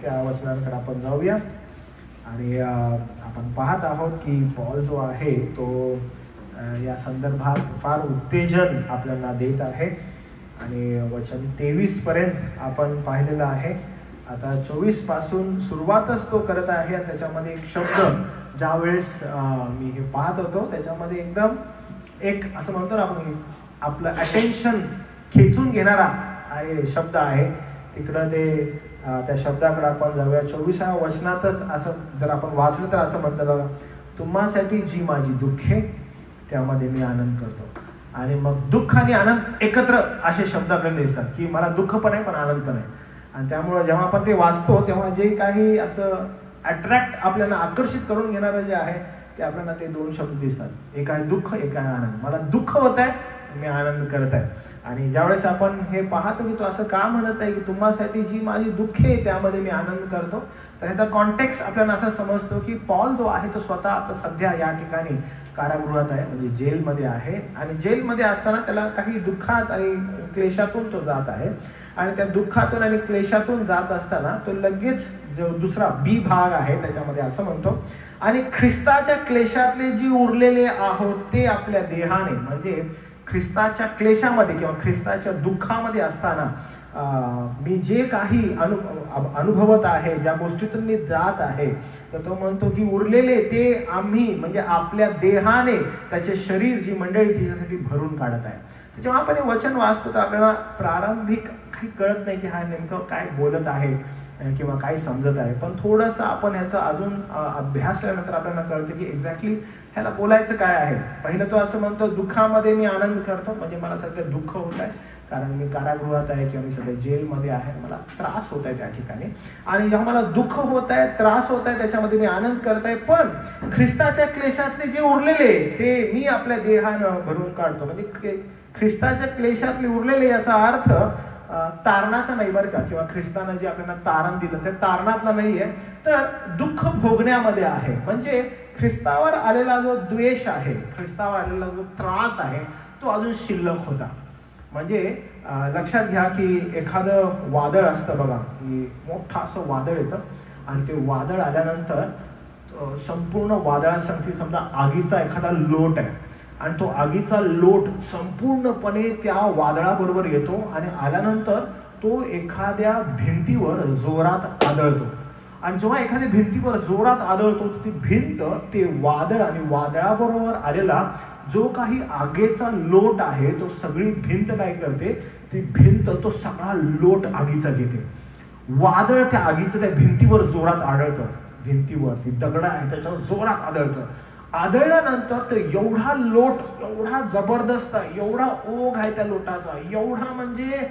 त्या वचनांकडे आपण जाऊया. आणि आपण पाहत आहोत की पॉल जो आहे तो या संदर्भात फार उत्तेजन आपल्याला देत आहे. आणि वचन 23 पर्यंत आपण पाहिलेलं आहे. आता 24 पासून सुरुवातच तो करत आहे. आणि त्याच्यामध्ये एक शब्द ज्या वेळेस मी हे पाहत होतो त्याच्यामध्ये एकदम एक असं म्हणतो ना आपण, आपलं अटेन्शन खेचून घेणारा आहे शब्द आहे. तिकडं ते त्या शब्दाकडे आपण जाऊया. 24व्या वचनातच असं जर आपण वाचलं तर असं म्हणतं बघा, तुम्हासाठी जी माझी दुःखे त्यामध्ये मी आनंद करतो. आणि मग दुःख आणि आनंद एकत्र असे शब्द आपल्याला दिसतात की मला दुःख पण आहे पण आनंद पण आहे. आणि त्यामुळं जेव्हा आपण ते वाचतो तेव्हा जे काही असं अट्रॅक्ट आपल्याला आकर्षित करून घेणारं जे आहे ते आपल्याला ते दोन शब्द दिसतात. एक आहे दुःख, एक आहे आनंद. मला दुःख होत आहे, मी आनंद करत आहे. आणि ज्यावेळेस आपण हे पाहतो की तो असं का म्हणत आहे की तुम्हासाठी जी माझी दुःखे त्यामध्ये मी आनंद करतो, तर ह्याचा कॉन्टेक्स्ट आपल्याला असा समजतो की पॉल जो आहे तो स्वतः आता सध्या या ठिकाणी कारागृहात आहे, म्हणजे जेलमध्ये आहे. आणि जेलमध्ये असताना त्याला काही दुःखात आणि क्लेशातून तो जात आहे. आणि त्या दुःखातून आणि क्लेशातून जात असताना तो लगेच जो दुसरा बी भाग आहे त्याच्यामध्ये असं म्हणतो, आणि ख्रिस्ताच्या क्लेशातले जी उरलेले आहोत ते आपल्या देहाने, म्हणजे ख्रिस्ताच्या क्लेशामध्ये किंवा ख्रिस्ताच्या दुःखामध्ये असताना मी जे काही अनुभवत आहे, ज्या गोष्टीतून मी जात आहे, तर तो म्हणतो की उरलेले ते आम्ही म्हणजे आपल्या देहाने त्याचे शरीर जी मंडळी तिच्यासाठी भरून काढत आहे. जेव्हा आपण हे वचन वाचतो तर आपल्याला प्रारंभिक काही कळत नाही की हा नेमकं काय बोलत आहे किंवा काय समजत आहे. पण थोडंसं आपण ह्याचा अजून अभ्यास केल्यानंतर आपल्याला कळतं की एक्झॅक्टली ह्याला बोलायचं काय आहे. पहिलं तो असं म्हणतो दुःखामध्ये मी आनंद करतो, म्हणजे मला सध्या दुःख होत आहे कारण मी कारागृहात आहे किंवा मी सध्या जेलमध्ये आहे, मला त्रास होत आहे त्या ठिकाणी. आणि जेव्हा मला दुःख होत आहे, त्रास होत आहे, त्याच्यामध्ये मी आनंद करत आहे. पण ख्रिस्ताच्या क्लेशातले जे उरलेले ते मी आपल्या देहानं भरून काढतो. म्हणजे ख्रिस्ताच्या क्लेशातले उरलेले याचा अर्थ तारणाचा नाही बरं का, किंवा ख्रिस्तानं जे आपल्याला तारण दिलं ते तारणातला नाहीये, तर दुःख भोगण्यामध्ये आहे. म्हणजे ख्रिस्तावर आलेला जो द्वेष आहे, ख्रिस्तावर आलेला जो त्रास आहे तो अजून शिल्लक होता. म्हणजे लक्षात घ्या की एखादं वादळ असतं बघा, की मोठं असं वादळ येतं आणि ते वादळ आल्यानंतर संपूर्ण वादळासाठी समजा आगीचा एखादा लोट आहे आणि तो आगीचा लोट संपूर्णपणे त्या वादळाबरोबर येतो आणि आल्यानंतर तो एखाद्या भिंतीवर जोरात आदळतो. आणि जेव्हा एखाद्या भिंतीवर जोरात आदळतो ती भिंत, ते वादळ आणि वादळाबरोबर आलेला जो काही आगीचा लोट आहे तो सगळी भिंत काय करते, ती भिंत तो सगळा लोट आगीचा घेते. वादळ त्या आगीचं त्या भिंतीवर जोरात आदळतं, भिंतीवर ती दगड आहे त्याच्यावर जोरात आदळतं. आदळल्यानंतर तो एवढा लोट, एवढा जबरदस्त आहे, एवढा ओघ आहे त्या लोटाचा, एवढा म्हणजे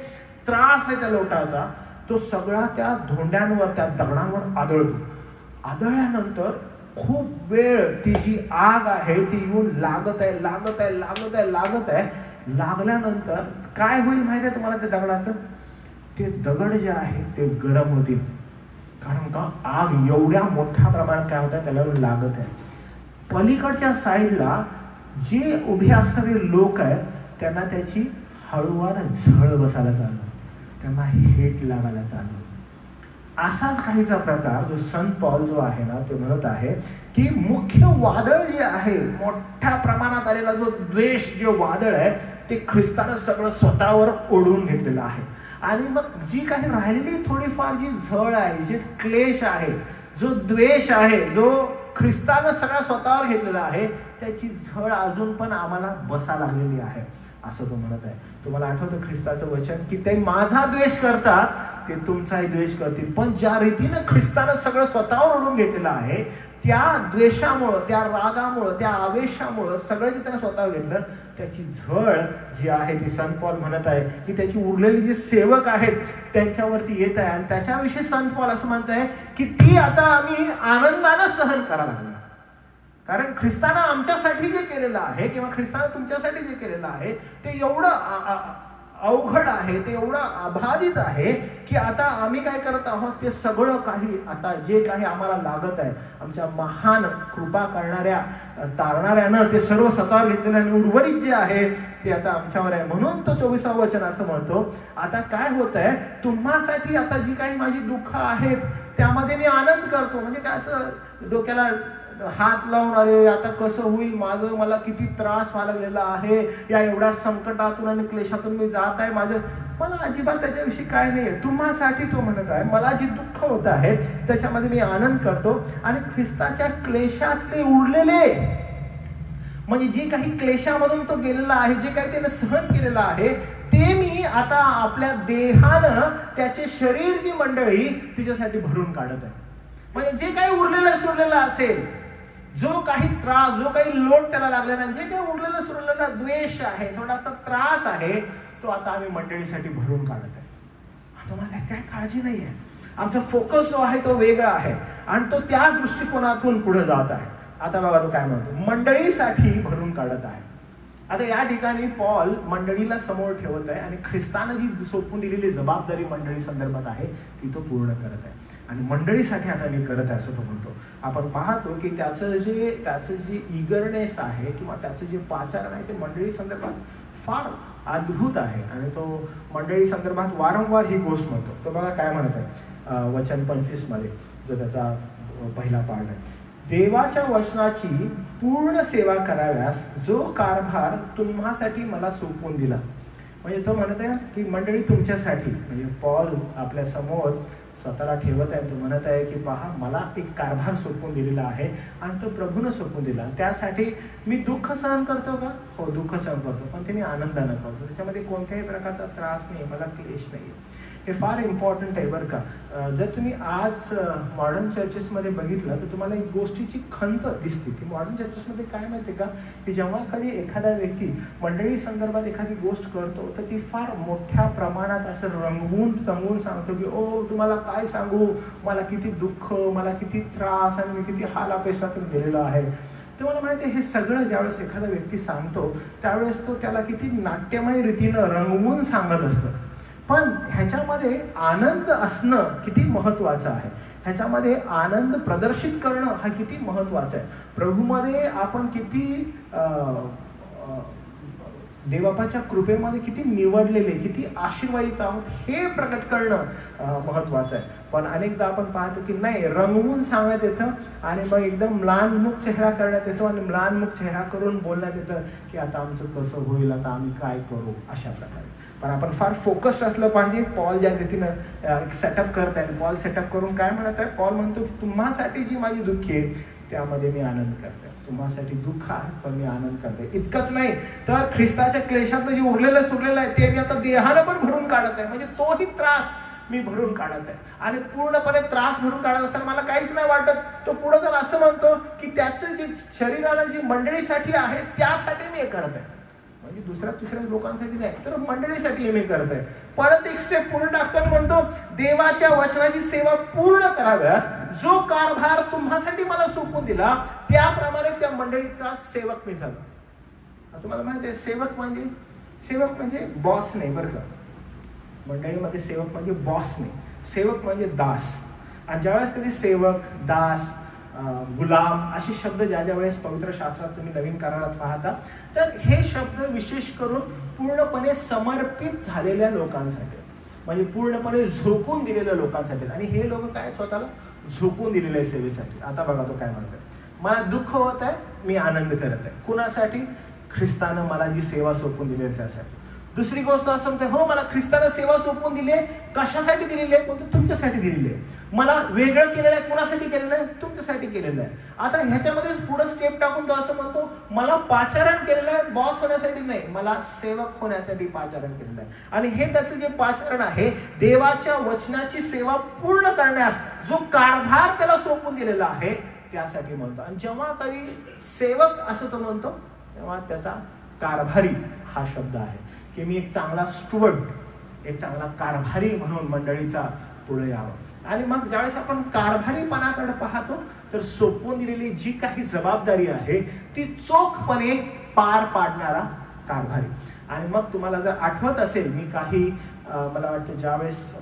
त्रास आहे त्या लोटाचा, तो सगळा त्या धोंड्यांवर त्या दगडांवर आदळतो. आदळल्यानंतर खूप वेळ ती जी आग आहे ती येऊन लागत आहे, लागत आहे, लागत आहे, लागत आहे. लागल्यानंतर काय होईल माहिती आहे तुम्हाला त्या दगडाचं? ते दगड जे आहे ते गरम होतील. कारण का आग एवढ्या मोठ्या प्रमाणात काय होत आहे त्याला लागत आहे. पलीकडच्या साईडला जे उभे असणारे लोक आहेत त्यांना त्याची हळूवार झळ बसायला चालू, त्यांना हेट लागायला चालू. असाच काहीचा प्रकार जो संत पॉल जो आहे ना तो म्हणत आहे की मुख्य वादळ जे आहे, मोठ्या प्रमाणात आलेला जो द्वेष, जे वादळ आहे ते ख्रिस्तानं सगळं स्वतःवर ओढून घेतलेलं आहे. आणि मग जी काही राहिलेली थोडीफार जी झळ आहे, जे क्लेश आहे, जो द्वेष आहे, जो ख्रिस्तानं सगळा स्वतःवर घेतलेला आहे, त्याची झळ अजून पण आम्हाला बसा लागलेली आहे असं तो म्हणत आहे. तुम्हाला आठवतं ख्रिस्ताचं वचन की ते माझा द्वेष करतात ते तुमचाही द्वेष करतील. पण ज्या रीतीनं ख्रिस्तानं सगळं स्वतःवर ओढून घेतलेलं आहे त्या द्वेषामुळं, त्या रागामुळं, त्या आवेशामुळं सगळं जे त्यानं स्वतःवर घेतलं त्याची झळ जी आहे ती संत पॉल म्हणत आहे की त्याची उरलेली जी सेवक आहेत त्यांच्यावरती येत आहे. आणि त्याच्याविषयी संत पॉल असं म्हणत आहे की ती आता आम्ही आनंदानं सहन करायला लागलो. कारण ख्रिस्तानं आमच्यासाठी जे केलेलं आहे किंवा ख्रिस्तानं तुमच्यासाठी जे केलेलं आहे ते एवढं अवघड आहे, ते एवढं अबाधित आहे की आता आम्ही काय करत आहोत, ते सगळं काही आता जे काही आम्हाला लागत आहे, आमच्या महान कृपा करणाऱ्या तारणाऱ्यानं ते सर्व स्वतःवर घेतलेलं आणि उर्वरित जे आहे ते आता आमच्यावर आहे. म्हणून तो 24वा वचन असं म्हणतो, आता काय होत आहे, तुम्हासाठी आता जी काही माझी दुःख आहेत त्यामध्ये मी आनंद करतो. म्हणजे काय, असं डोक्याला हात लावून अरे आता कसं होईल माझं, मला किती त्रास व्हायला लागलेला आहे, या एवढ्या संकटातून आणि क्लेशातून मी जात आहे, मला अजिबात त्याच्याविषयी काय नाही. तुम्हासाठी तो म्हणत आहे, मला जी दुःख होत आहे त्याच्यामध्ये मी आनंद करतो. आणि ख्रिस्ताच्या क्लेशातले उरलेले, म्हणजे जे काही क्लेशामधून तो गेलेला आहे, जे काही त्याने सहन केलेलं आहे, ते मी आता आपल्या देहानं त्याचे शरीर जी मंडळी तिच्यासाठी भरून काढत आहे. म्हणजे जे काही उरलेलं सुरलेलं असेल, जो काही त्रास, जो काही लोट त्याला लागलेला, जे काही उरलेलं सुरलेला द्वेष आहे, थोडासा त्रास आहे, तो आता आम्ही मंडळीसाठी भरून काढत आहे. तुम्हाला काय काळजी नाही आहे. आमचा फोकस जो आहे तो वेगळा आहे आणि तो त्या दृष्टिकोनातून पुढे जात आहे. आता बघा तो काय म्हणतो, मंडळीसाठी भरून काढत आहे. आता या ठिकाणी पॉल मंडळीला समोर ठेवत आहे आणि ख्रिस्तानं जी सोपून दिलेली जबाबदारी मंडळी संदर्भात आहे ती तो पूर्ण करत आहे. आणि मंडळीसाठी आता मी करत आहे असं तो म्हणतो. आपण पाहतो की त्याचं जे इगरनेस आहे किंवा त्याचं जे पाचारण आहे ते मंडळी संदर्भात फार अद्भुत आहे. आणि तो मंडळी संदर्भात वारंवार ही गोष्ट म्हणतो. तो बघा काय म्हणत आहे वचन 25 मध्ये, जो त्याचा पहिला पार्ट आहे, देवाच्या वचनाची पूर्ण सेवा कराव्यास जो कारभार तुम्हासाठी मला सोपवून दिला. म्हणजे तो म्हणत आहे की मंडळी तुमच्यासाठी, म्हणजे पॉल आपल्या समोर स्वतःला ठेवत आहे. तो म्हणत आहे की पहा, मला एक कारभार सोपवून दिलेला आहे आणि तो प्रभूनं सोपवून दिला. त्यासाठी मी दुःख सहन करतो का? हो, दुःख सहन करतो, पण ते मी आनंदानं करतो. त्याच्यामध्ये कोणत्याही प्रकारचा त्रास नाही, मला क्लेश नाही. हे फार इम्पॉर्टंट आहे बरं का. जर तुम्ही आज मॉडर्न चर्चेसमध्ये बघितलं तर तुम्हाला एक गोष्टीची खंत दिसते की मॉडर्न चर्चेसमध्ये काय माहिती आहे का, की जेव्हा कधी एखादा व्यक्ती मंडळी संदर्भात एखादी गोष्ट करतो तर ती फार मोठ्या प्रमाणात असं रंगवून सांगतो की ओ तुम्हाला काय सांगू, मला किती दुःख, मला किती त्रास आणि मी किती हाल अपेष्टातून गेलेलो आहे. तुम्हाला माहिती आहे, हे सगळं ज्यावेळेस एखादा व्यक्ती सांगतो त्यावेळेस तो त्याला किती नाट्यमय रीतीनं रंगवून सांगत असतं. पण ह्याच्यामध्ये आनंद असणं किती महत्वाचं आहे, ह्याच्यामध्ये आनंद प्रदर्शित करणं हा किती महत्वाचं आहे. प्रभूमध्ये आपण किती देवबापाच्या कृपेमध्ये किती निवडलेले, किती आशीर्वादित आहोत हे प्रकट करणं महत्वाचं आहे. पण अनेकदा आपण पाहतो की नाही, रंगवून सांगण्यात येतं आणि मग एकदम म्लानमुख चेहरा करण्यात येतो आणि म्लानमुख चेहरा करून बोलण्यात येतं की आता आमचं कसं होईल, आता आम्ही काय करू, अशा प्रकारे. पण आपण फार फोकस्ड असलं पाहिजे. पॉल ज्या रीतीनं सेटअप करत आहे, पॉल सेटअप करून काय म्हणत आहे, पॉल म्हणतो की तुम्हासाठी जी माझी दुःखी आहे त्यामध्ये मी आनंद करते. तुम्हासाठी दुःख आहे पण मी आनंद करते. इतकंच नाही तर ख्रिस्ताच्या क्लेशातलं जे उरलेलं सुरलेलं आहे ते मी आता देहानं पण भरून काढत आहे. म्हणजे तोही त्रास मी भरून काढत आहे आणि पूर्णपणे त्रास भरून काढत असताना मला काहीच नाही वाटत. तो पुढे तर असं म्हणतो की त्याचं जे शरीराला जी मंडळीसाठी आहे त्यासाठी मी हे करत आहे. म्हणजे दुसऱ्या तिसऱ्या लोकांसाठी नाही तर मंडळीसाठी हे मी करत आहे. परत एक स्टेप पुढे टाकतो आणि म्हणतो देवाच्या वचनाची सेवा पूर्ण कराव्यास जो कारभार तुम्हासाठी मला सोपवून दिला त्याप्रमाणे त्या मंडळीचा सेवक मी झालो. तुम्हाला माहिती आहे, सेवक म्हणजे बॉस नाही बरं का. मंडळीमध्ये सेवक म्हणजे बॉस नाही, सेवक म्हणजे दास. आणि ज्यावेळेस कधी सेवक, दास, गुलाम असे शब्द ज्या वेळेस पवित्र शास्त्रात तुम्ही नवीन करारात पाहता तर हे शब्द विशेष करून पूर्णपणे समर्पित झालेल्या लोकांसाठी, म्हणजे पूर्णपणे झोकून दिलेल्या लोकांसाठी. आणि हे लोक काय स्वतःला झोकून दिलेले आहे सेवेसाठी. आता बघा तो काय म्हणतोय, मला दुःख होत आहे, मी आनंद करत आहे. कुणासाठी? ख्रिस्तानं मला जी सेवा सोपवून दिली आहे त्यासाठी. दुसरी गोष्ट असं म्हणते, हो मला ख्रिस्तानं सेवा सोपवून दिली आहे, कशासाठी दिलेली आहे? बोलतो तुमच्यासाठी दिलेली आहे. मला वेगळं केलेलं आहे, कुणासाठी केलेलं आहे? तुमच्यासाठी केलेलं आहे. आता ह्याच्यामध्ये पुढे स्टेप टाकून तो असं म्हणतो, मला पाचारण केलेलं आहे बॉस होण्यासाठी नाही, मला सेवक होण्यासाठी पाचारण केलेलं आहे. आणि हे त्याचं जे पाचारण आहे देवाच्या वचनाची सेवा पूर्ण करण्यास जो कारभार त्याला सोपवून दिलेला आहे त्यासाठी म्हणतो. आणि जेव्हा कधी सेवक असं तो म्हणतो तेव्हा त्याचा कारभारी हा शब्द आहे की मी एक चांगला स्टुवर्ड, एक चांगला कारभारी म्हणून मंडळीचा पुढे यावं. आणि मग ज्यावेळेस आपण कारभारीपणाकडे पाहतो तर सोपवून दिलेली जी काही जबाबदारी आहे ती चोखपणे पार पाडणारा कारभारी. आणि मग तुम्हाला जर आठवत असेल, मी काही मला वाटतं ज्यावेळेस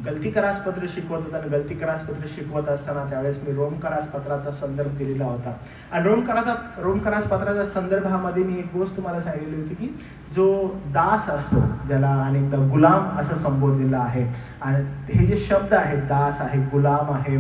गलतीकरासपत्र शिकवत होता आणि गलतीकरासपत्र शिकवत असताना त्यावेळेस मी रोमकरासपत्राचा संदर्भ दिलेला होता. आणि रोमकरासपत्राच्या संदर्भामध्ये मी एक गोष्ट तुम्हाला सांगितली होती की जो दास असतो, ज्याला अनेकदा गुलाम असं संबोधलेलं आहे, आणि हे जे शब्द आहेत, दास आहे, गुलाम आहे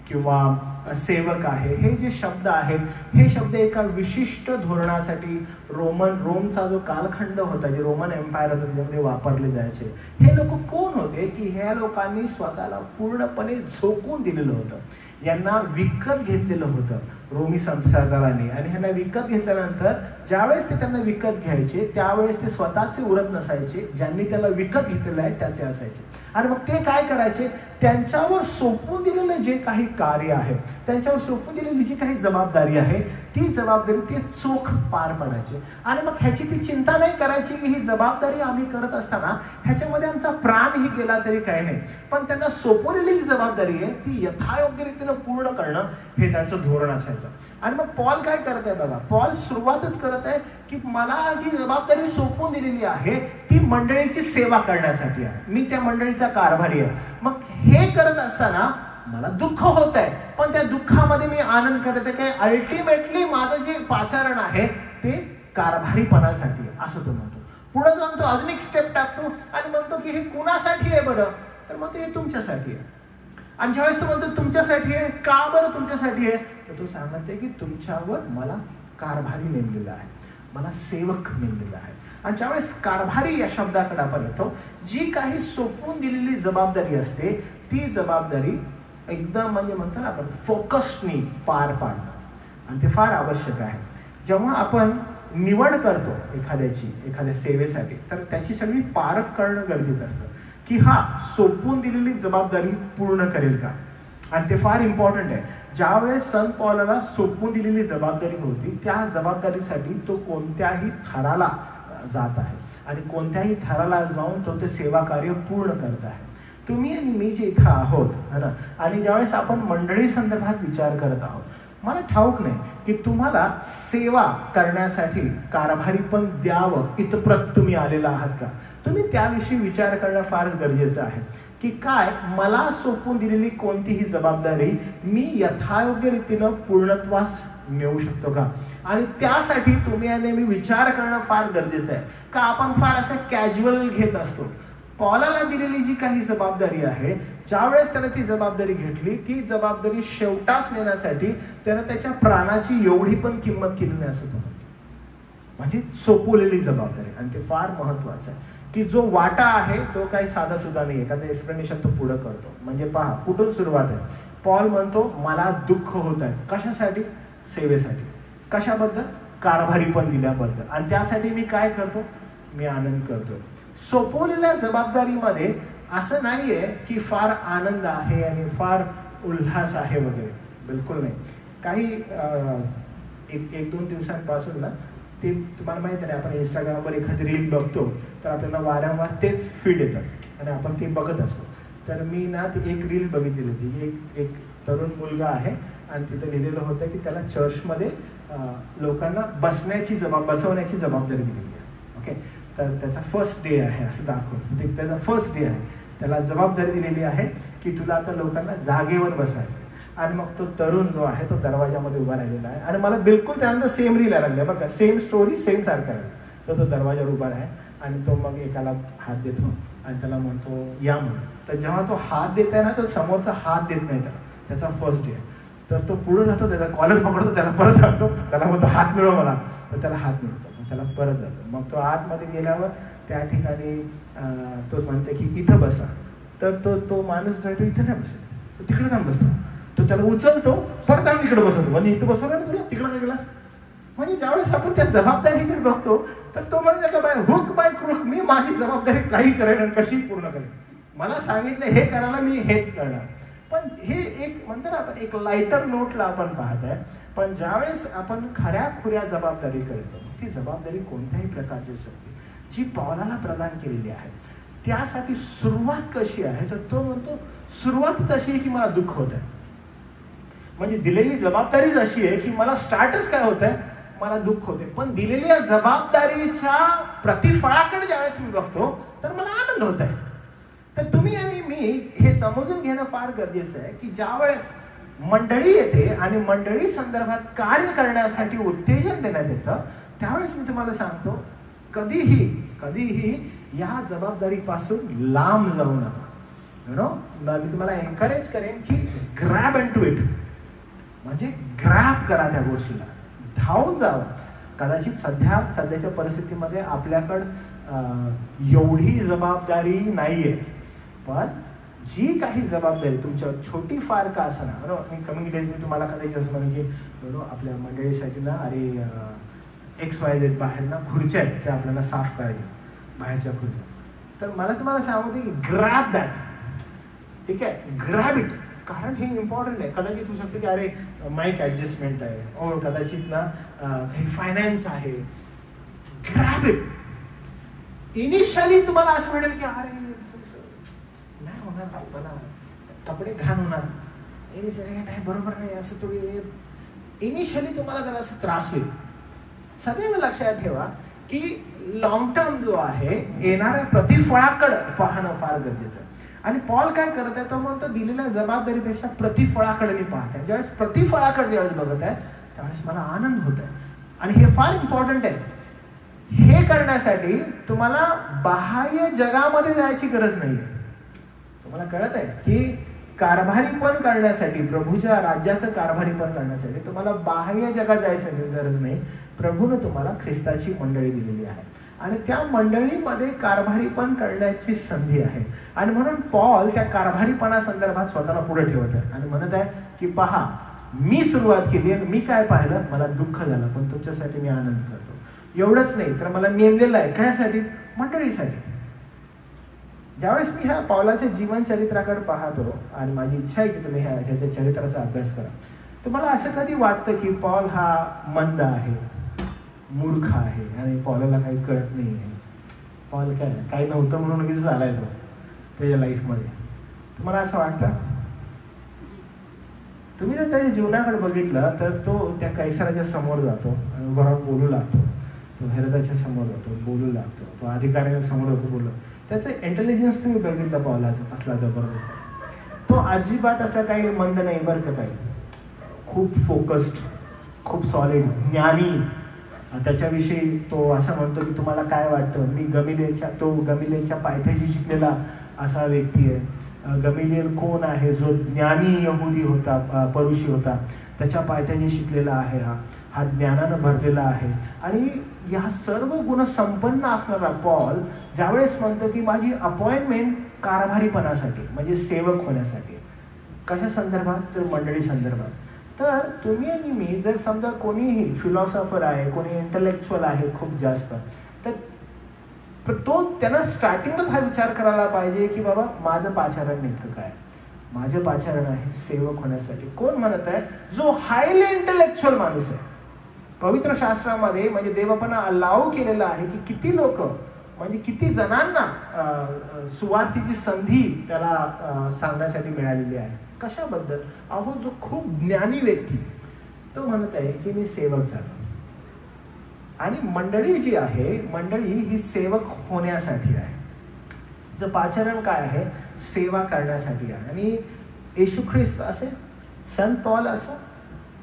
किंवा सेवक आहे, हे जे शब्द आहेत, हे शब्द एका विशिष्ट धोरणासाठी रोमचा जो कालखंड होता, जे रोमन एम्पायर होतं त्याच्यामध्ये वापरले जायचे. हे लोक कोण होते की ह्या लोकांनी स्वतःला पूर्णपणे झोकून दिलेलं होतं, यांना विकत घेतलेलं होतं रोमी सरकाराने. आणि ह्यांना विकत घेतल्यानंतर ज्यावेळेस ते त्यांना विकत घ्यायचे त्यावेळेस ते स्वतःचे उरत नसायचे, ज्यांनी त्याला विकत घेतलेलं आहे त्याचे असायचे. आणि मग ते काय करायचे, त्यांच्यावर सोपवून दिलेलं जे काही कार्य आहे, त्यांच्यावर सोपवून दिलेली जी काही जबाबदारी आहे, ती जबाबदारी ते चोख पार पाडायचे. आणि मग ह्याची ती चिंता नाही करायची की ही जबाबदारी आम्ही करत असताना ह्याच्यामध्ये आमचा प्राणही गेला तरी काही नाही, पण त्यांना सोपवलेली जी जबाबदारी आहे ती यथायोग्य रीतीनं पूर्ण करणं हे त्यांचं धोरण असायचं. आणि मग पॉल काय करत आहे बघा, पॉल सुरुवातच करत आहे की मला जी जबाबदारी सोपवून दिलेली आहे ती मंडळीची सेवा करण्यासाठी आहे, मी त्या मंडळीचा कारभारी आहे. मग हे करत असताना मला दुःख होत आहे, पण त्या दुःखामध्ये मी आनंद करत आहे, काय अल्टिमेटली माझं जे पाचारण आहे ते कारभारीपणासाठी आहे असं तो म्हणतो. पुढे जाऊन तो अजून एक स्टेप टाकतो आणि म्हणतो की हे कुणासाठी आहे बरं, तर मग हे तुमच्यासाठी आहे. आणि ज्यावेळेस तो म्हणतो तुमच्यासाठी आहे, का बरं तुमच्यासाठी आहे, तर तो सांगत आहे की तुमच्यावर मला कारभारी नेमलेला आहे, मला सेवक नेमलेला आहे. आणि ज्यावेळेस कारभारी या शब्दाकडे आपण येतो, जी काही सोपवून दिलेली जबाबदारी असते ती जबाबदारी एकदम म्हणजे म्हणतो ना आपण फोकसनी पार पाडणं, आणि ते फार आवश्यक आहे. जेव्हा आपण निवड करतो एखाद्या सेवेसाठी, तर त्याची सगळी पारख करणं गरजेचं असतं की हा सोपवून दिलेली जबाबदारी पूर्ण करेल का. आणि ते फार इम्पॉर्टंट आहे. ज्यावेळेस संत पौलाला सोपवून दिलेली जबाबदारी होती, त्या जबाबदारीसाठी तो कोणत्याही थराला जात आहे आणि कोणत्याही थराला जाऊन तो ते सेवा कार्य पूर्ण करत आहे. तुम्ही आणि मी जे इथं आहोत है ना, आणि ज्यावेळेस आपण मंडळी संदर्भात विचार करत आहोत, मला ठाऊक नाही की तुम्हाला सेवा करण्यासाठी कारभारी पण द्यावं इथपर्यंत तुम्ही आलेला आहात का. तुम्ही त्याविषयी विचार करणं फार गरजेचं आहे की काय मला सोपवून दिलेली कोणतीही जबाबदारी मी यथायोग्य रीतीनं पूर्णत्वास नेऊ शकतो का. आणि त्यासाठी तुम्ही नेहमी विचार करणं फार गरजेचं आहे का आपण फार असं कॅज्युअल घेत असतो. पौलाला दिलेली जी काही जबाबदारी आहे, ज्यावेळेस त्याने ती जबाबदारी घेतली, ती जबाबदारी शेवटास नेण्यासाठी त्यानं त्याच्या प्राणाची एवढी पण किंमत केली नाही असं तो म्हणतो. म्हणजे सोपवलेली जबाबदारी. आणि ते फार महत्वाचं आहे की जो वाटा आहे तो काही साधा सुद्धा नाही. एखादं एक्सप्लेनेशन तो पुढे करतो. म्हणजे पहा कुठून सुरुवात आहे. पॉल म्हणतो मला दुःख होत आहे, कशासाठी, सेवेसाठी. कशाबद्दल, कारभारी पण दिल्याबद्दल. आणि त्यासाठी मी काय करतो, मी आनंद करतो. सोपवलेल्या जबाबदारीमध्ये असं नाहीये की फार आनंद आहे आणि फार उल्हास आहे वगैरे, बिलकुल नाही. काही एक दोन दिवसांपासून ना, ते तुम्हाला माहिती आहे, आपण इंस्टाग्रामवर एखादी रील बघतो तर आपल्याला वारंवार तेच फीड येतात आणि आपण ते बघत असतो. तर मी ना ती एक रील बघितली होती. एक तरुण मुलगा आहे आणि तिथं लिहिलेलं होतं की त्याला चर्चमध्ये लोकांना बसवण्याची जबाबदारी दिलेली आहे. ओके, तर त्याचा फर्स्ट डे आहे असं दाखवतो. त्याचा फर्स्ट डे आहे, त्याला जबाबदारी दिलेली आहे की तुला आता लोकांना जागेवर बसवायचं. आणि मग तो तरुण जो आहे तो दरवाजामध्ये उभा राहिलेला आहे. आणि मला बिलकुल त्यानंतर सेम रील लागले बघा, सेम स्टोरी सेम सारखं आहे. तो दरवाजावर उभा आहे आणि तो मग एकाला हात देतो आणि त्याला म्हणतो या म्हणून. तर जेव्हा तो हात देत आहे ना, तो समोरचा हात देत नाही त्याचा फर्स्ट डे आहे. तर तो पुढे जातो, त्याचा कॉलर पकडतो, त्याला परत आणतो, त्याला म्हणतो हात मिळव मला. तर त्याला हात मिळतो, मग त्याला परत जातो. मग तो आतमध्ये गेल्यावर त्या ठिकाणी तो म्हणते की इथं बसा. तर तो माणूस जो आहे तो इथं नाही बसतो, तो तिकडे जाऊन बसतो. तो त्याला उचलतो, परत आम्ही इकडे बसवतो. म्हणजे इथं बसवलं ना तुला, तिकडे गेलास. म्हणजे ज्यावेळेस आपण त्या जबाबदारीकडे बघतो तर तो म्हणते का बाय हुक बाय क्रुक मी माझी जबाबदारी काही करेन आणि कशी पूर्ण करेन. मला सांगितलं हे करायला मी हेच करणार. पण हे एक म्हणतो ना आपण एक लाइटर नोटला आपण पाहत आहे. पण ज्यावेळेस आपण खऱ्या खुऱ्या जबाबदारीकडे येतो, ती जबाबदारी कोणत्याही प्रकारची असते जी पौलाला प्रदान केलेली आहे. त्यासाठी सुरुवात कशी आहे, तर तो म्हणतो सुरुवातच अशी आहे की मला दुःख होत आहे. म्हणजे दिलेली जबाबदारीच अशी आहे की मला स्टार्टच काय होत आहे, मला दुःख होते, पण दिलेल्या जबाबदारीच्या प्रतिफळाकडे ज्यावेळेस मी बघतो तर मला आनंद होत आहे. तर तुम्ही आणि मी हे समजून घेणं फार गरजेचं आहे की ज्यावेळेस मंडळी येते आणि मंडळी संदर्भात कार्य करण्यासाठी उत्तेजन देण्यात येतं, त्यावेळेस मी तुम्हाला सांगतो कधीही या जबाबदारीपासून लांब जाऊ नका. मी तुम्हाला एनकरेज करेन की ग्रॅब अँड टू इट, म्हणजे ग्रॅब करा त्या गोष्टीला, धावून जावं. कदाचित सध्याच्या परिस्थितीमध्ये आपल्याकडं एवढी जबाबदारी नाहीये, पण जी काही जबाबदारी तुमच्या छोटी फार का असणार, कमिंग डेज मी तुम्हाला कदाचित असं म्हणेन की आपल्या मंडळीसाठी ना, अरे XYZ बाहेर ना खुर्च्या आहेत, त्या आपल्याला साफ करायच्या बाहेरच्या खुर्च्या. तर मला तुम्हाला सांगू की ग्रॅब दॅट, ठीक आहे, ग्रॅब इट, कारण हे इम्पॉर्टंट आहे. कदाचित होऊ शकते की अरे माईक ॲडजस्टमेंट आहे, और कदाचित ना काही फायनान्स आहे. Grab it. इनिशियली तुम्हाला असं वाटेल की अरे नाही होणार, मला कपडे घाण होणार, नाही बरोबर नाही, असं थोडी इनिशियली तुम्हाला जरा असं त्रास होईल. सदैव लक्षात ठेवा की लॉंग टर्म जो आहे, येणाऱ्या प्रतिफळाकडे पाहणं फार गरजेचं आहे. आणि पॉल काय करत आहे, तो म्हणतो दिलेल्या जबाबदारीपेक्षा प्रतिफळाकडे मी पाहत आहे. ज्यावेळेस प्रतिफळाकडे ज्यावेळेस बघत आहे त्यावेळेस मला आनंद होत आहे. आणि हे फार इम्पॉर्टंट आहे. हे करण्यासाठी तुम्हाला बाह्य जगामध्ये जायची गरज नाहीये. तुम्हाला कळत आहे की कारभारीपण करण्यासाठी, प्रभूच्या राज्याचं कारभारीपण करण्यासाठी तुम्हाला बाह्य जगात जायची गरज नाही. प्रभूने तुम्हाला ख्रिस्ताची मंडळी दिलेली आहे आणि त्या मंडळीमध्ये कारभारीपण करण्याची संधी आहे. आणि म्हणून पॉल त्या कारभारीपणा संदर्भात स्वतःला पुढे ठेवत आहे आणि म्हणत आहे की पहा, मी सुरुवात केली आणि मी काय पाहिलं, मला दुःख झालं, पण तुमच्यासाठी मी आनंद करतो. एवढंच नाही तर मला नेमलेलं आहे कशासाठी, मंडळीसाठी. ज्यावेळेस मी ह्या पॉलाच्या जीवन चरित्राकडे पाहतो आणि माझी इच्छा आहे की तुम्ही ह्याच्या चरित्राचा अभ्यास करा, तुम्हाला असं कधी वाटतं की पॉल हा मंद आहे, मूर्ख आहे आणि पॉलला काही कळत नाही आहे, पॉल काही नव्हतं म्हणून लगेच झालाय तो त्याच्या लाईफमध्ये, तुम्हाला असं वाटतं? तुम्ही जर त्याच्या जीवनाकडे बघितलं तर तो त्या कैसराच्या समोर जातो आणि बरोबर बोलू लागतो, तो हेरोदाच्या समोर जातो बोलू लागतो, तो अधिकाऱ्याच्या समोर जातो बोलू. त्याचं इंटेलिजन्स तुम्ही बघितलं पॉलाचं कसला जबरदस्त आहे. तो अजिबात असं काही मंद नाही बरं का, काही खूप फोकस्ड, खूप सॉलिड, ज्ञानी. त्याच्याविषयी तो असं म्हणतो की तुम्हाला काय वाटतं, मी गमिलेलच्या पायथ्याशी शिकलेला असा व्यक्ती आहे. गमिलेल कोण आहे, जो ज्ञानी यहुदी होता, परुषी होता, त्याच्या पायथ्याशी शिकलेला आहे, हा ज्ञानानं भरलेला आहे. आणि या सर्व गुण संपन्न असणारा पॉल ज्यावेळेस म्हणतो की माझी अपॉइंटमेंट कारभारीपणासाठी, म्हणजे सेवक होण्यासाठी. कशा संदर्भात, तर मंडळी संदर्भात. तर तुम्ही आणि मी जर समजा कोणीही फिलॉसॉफर आहे, कोणी इंटलेक्च्युअल आहे खूप जास्त, तर तो त्यांना स्टार्टिंगलाच हा विचार करायला पाहिजे की बाबा माझं पाचारण नेमकं काय, माझं पाचारण आहे सेवक होण्यासाठी. कोण म्हणत आहे, जो हायली इंटलेक्च्युअल माणूस आहे. पवित्र शास्त्रामध्ये म्हणजे देवापण अलाव केलेलं आहे की किती लोक, म्हणजे किती जणांना सुवार्थीची संधी त्याला सांगण्यासाठी मिळालेली आहे. कशाबद्दल, अहो जो खूप ज्ञानी व्यक्ती, तो म्हणत आहे की मी सेवक झालो. आणि मंडळी जी आहे, मंडळी ही सेवक होण्यासाठी आहे. तिचं पाचारण काय आहे, सेवा करण्यासाठी आहे. आणि येशू ख्रिस्त असे, संत पॉल असं,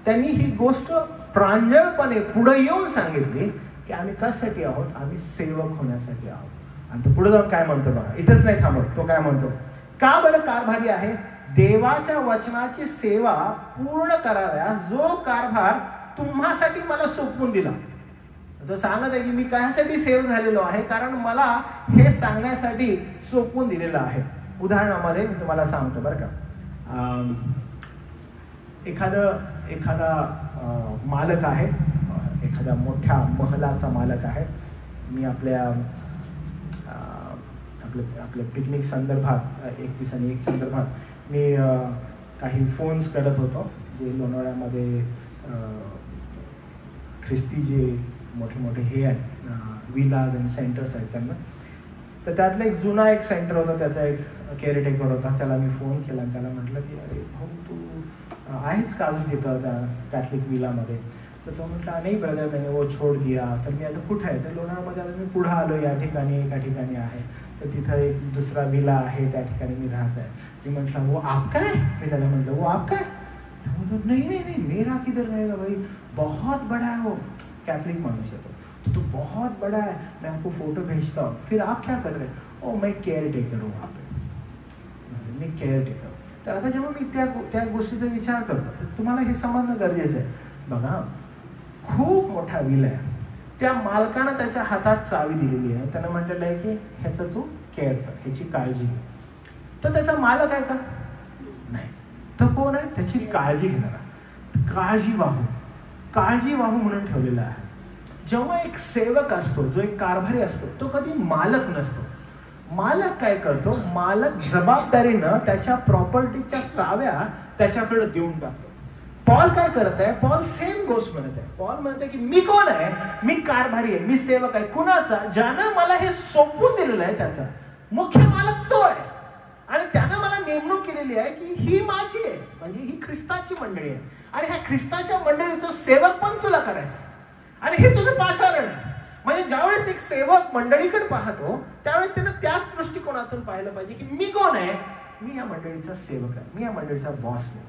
त्यांनी ही गोष्ट प्रांजळपणे पुढे येऊन सांगितली की आम्ही कशासाठी आहोत, आम्ही सेवक होण्यासाठी आहोत. आणि तो पुढे जाऊन काय म्हणतो बघा, इथंच नाही थांबत, तो काय म्हणतो, का बरं कारभारी आहे, देवाच्या वचनाची सेवा पूर्ण कराव्या, जो कारभार तुम्हासाठी मला सोपवून दिला. तो सांगत आहे की मी कशासाठी सेवक झालेलो आहे, कारण मला हे सांगण्यासाठी सोपवून दिलेलं आहे. उदाहरणामध्ये मी तुम्हाला सांगतो बरं का, एखादा मालक आहे, एखाद्या मोठ्या महलाचा मालक आहे. मी आपल्या पिकनिक संदर्भात, 21 आणि 1 संदर्भात मी काही फोन्स करत होतो, जे लोणावळ्यामध्ये ख्रिस्ती जे मोठे मोठे हे आहेत, विलाज अँड सेंटर्स आहेत त्यांना. तर त्यातला एक जुना एक सेंटर होता, त्याचा एक केअरटेकर होता. त्याला मी फोन केला आणि त्याला म्हटलं की अरे भाऊ तू आहेस का अजून तिथं त्या कॅथलिक विलामध्ये. तर तो म्हटला नाही ब्रदर, मैंने वो छोड़ दिया. तर मी आता कुठे आहे? तर लोणावळ्यामध्ये आता मी पुढे आलो, या ठिकाणी एका ठिकाणी आहे. तर तिथं एक दुसरा विला आहे, त्या ठिकाणी मी राहत आहे. मी म्हटलं वो आपका है? मी त्याला म्हटलं वो आपका है? तो बोलतो नहीं नहीं नहीं मेरा किधर रहेगा भाई, बहुत बड़ा है वो. कैथलिक माणूस है तो बहुत बड़ा है, मैं आपको फोटो भेजता हूँ. फिर आप क्या कर रहे हैं? ओ मैं केयर टेकर हूँ वहाँ पे. मी केयर टेकर. तर आता जेव्हा मी त्या गोष्टीचा विचार करतो तर तुम्हाला हे समजणं गरजेचं आहे. बघा, खूप मोठा विला आहे, त्या मालकानं त्याच्या हातात चावी दिलेली आहे, त्यानं म्हटलेलं आहे की ह्याचं तू केअर कर, ह्याची काळजी घे. तर त्याचा मालक आहे का? नाही. तो कोण आहे? त्याची काळजी घेणारा, काळजी वाहू म्हणून ठेवलेला आहे. जेव्हा एक सेवक असतो, जो एक कारभारी असतो, तो कधी मालक नसतो. मालक काय करतो? मालक जबाबदारीनं त्याच्या प्रॉपर्टीच्या चाव्या त्याच्याकडे देऊन टाकतो. पॉल काय करत आहे? पॉल सेम गोष्ट म्हणत आहे. पॉल म्हणत आहे की मी कोण आहे? मी कारभारी आहे, मी सेवक आहे. कुणाचा? ज्यानं मला हे सोपवून दिलेलं आहे त्याचा. मुख्य मालक तो आहे आणि त्यानं मला नेमणूक केलेली आहे की ही माझी आहे, म्हणजे ही ख्रिस्ताची मंडळी आहे आणि ह्या ख्रिस्ताच्या मंडळीचं सेवक पण तुला करायचं आणि हे तुझं पाचारण आहे. म्हणजे ज्यावेळेस एक सेवक मंडळीकडे पाहतो त्यावेळेस त्यानं त्याच दृष्टिकोनातून पाहिलं पाहिजे की मी कोण आहे? मी या मंडळीचा सेवक आहे, मी या मंडळीचा बॉस आहे.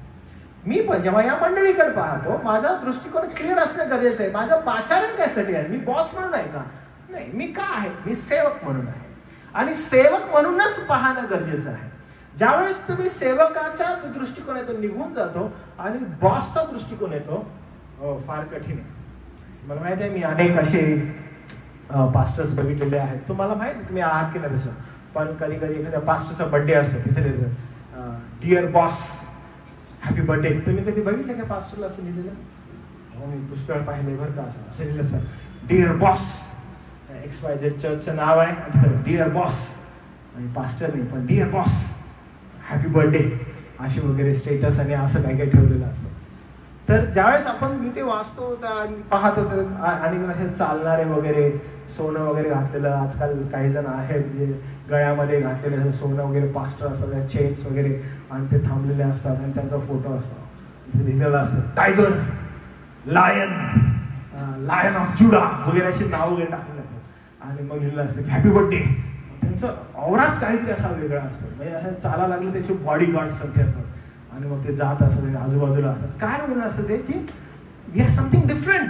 मी पण जेव्हा या मंडळीकडे पाहतो माझा दृष्टिकोन क्लिअर असणं गरजेचं आहे. माझं पाचारण कायसाठी आहे? मी बॉस म्हणून आहे का? नाही, मी का आहे? मी सेवक म्हणून आहे आणि सेवक म्हणूनच पाहणं गरजेचं आहे. ज्यावेळेस तुम्ही सेवकाच्या दृष्टिकोनातून निघून जातो आणि बॉसचा दृष्टिकोन येतो, फार कठीण आहे. मला माहिती आहे, मी अनेक असे पास्टर्स बघितलेले आहेत. तुम्हाला माहिती आहे, तुम्ही आहात की नाही तसं, पण कधी कधी एखाद्या पास्टरचा बर्थडे असतो, तिथे डिअर बॉस हॅपी बर्थडे. तुम्ही कधी बघितलं का पास्टरला असं लिहिलेलं? हो, मी पुष्कळ पाहिले बरं का. असं लिहिलं सर, डिअर बॉस, XYZ चर्चचं नाव आहे आणि डिअर बॉस, आणि पास्टर नाही पण डिअर बॉस हॅपी बर्थडे असे वगैरे स्टेटस आणि असं काय काय ठेवलेलं असतं. तर ज्यावेळेस आपण मी ते वाचतो पाहतो आणि चालणारे वगैरे सोनं वगैरे घातलेलं, आजकाल काही जण आहेत जे गळ्यामध्ये घातलेले सोनं वगैरे पास्टर असतात, चेन्स वगैरे, आणि ते थांबलेले असतात आणि त्यांचा फोटो असतो, तिथे लिहिलेलं असतं टायगर, लायन ऑफ जुडा वगैरे अशी नाव वगैरे टाकलेलं असतं आणि मग लिहिलेलं असतं की हॅपी बर्थडे. त्यांचं औराच काहीतरी असा वेगळा असतो, म्हणजे असं चाला लागलं त्याचे बॉडीगार्ड सारखे असतात आणि मग ते जात असतात आजूबाजूला असतात. काय म्हणून असतं ते की वी आर समथिंग डिफरंट,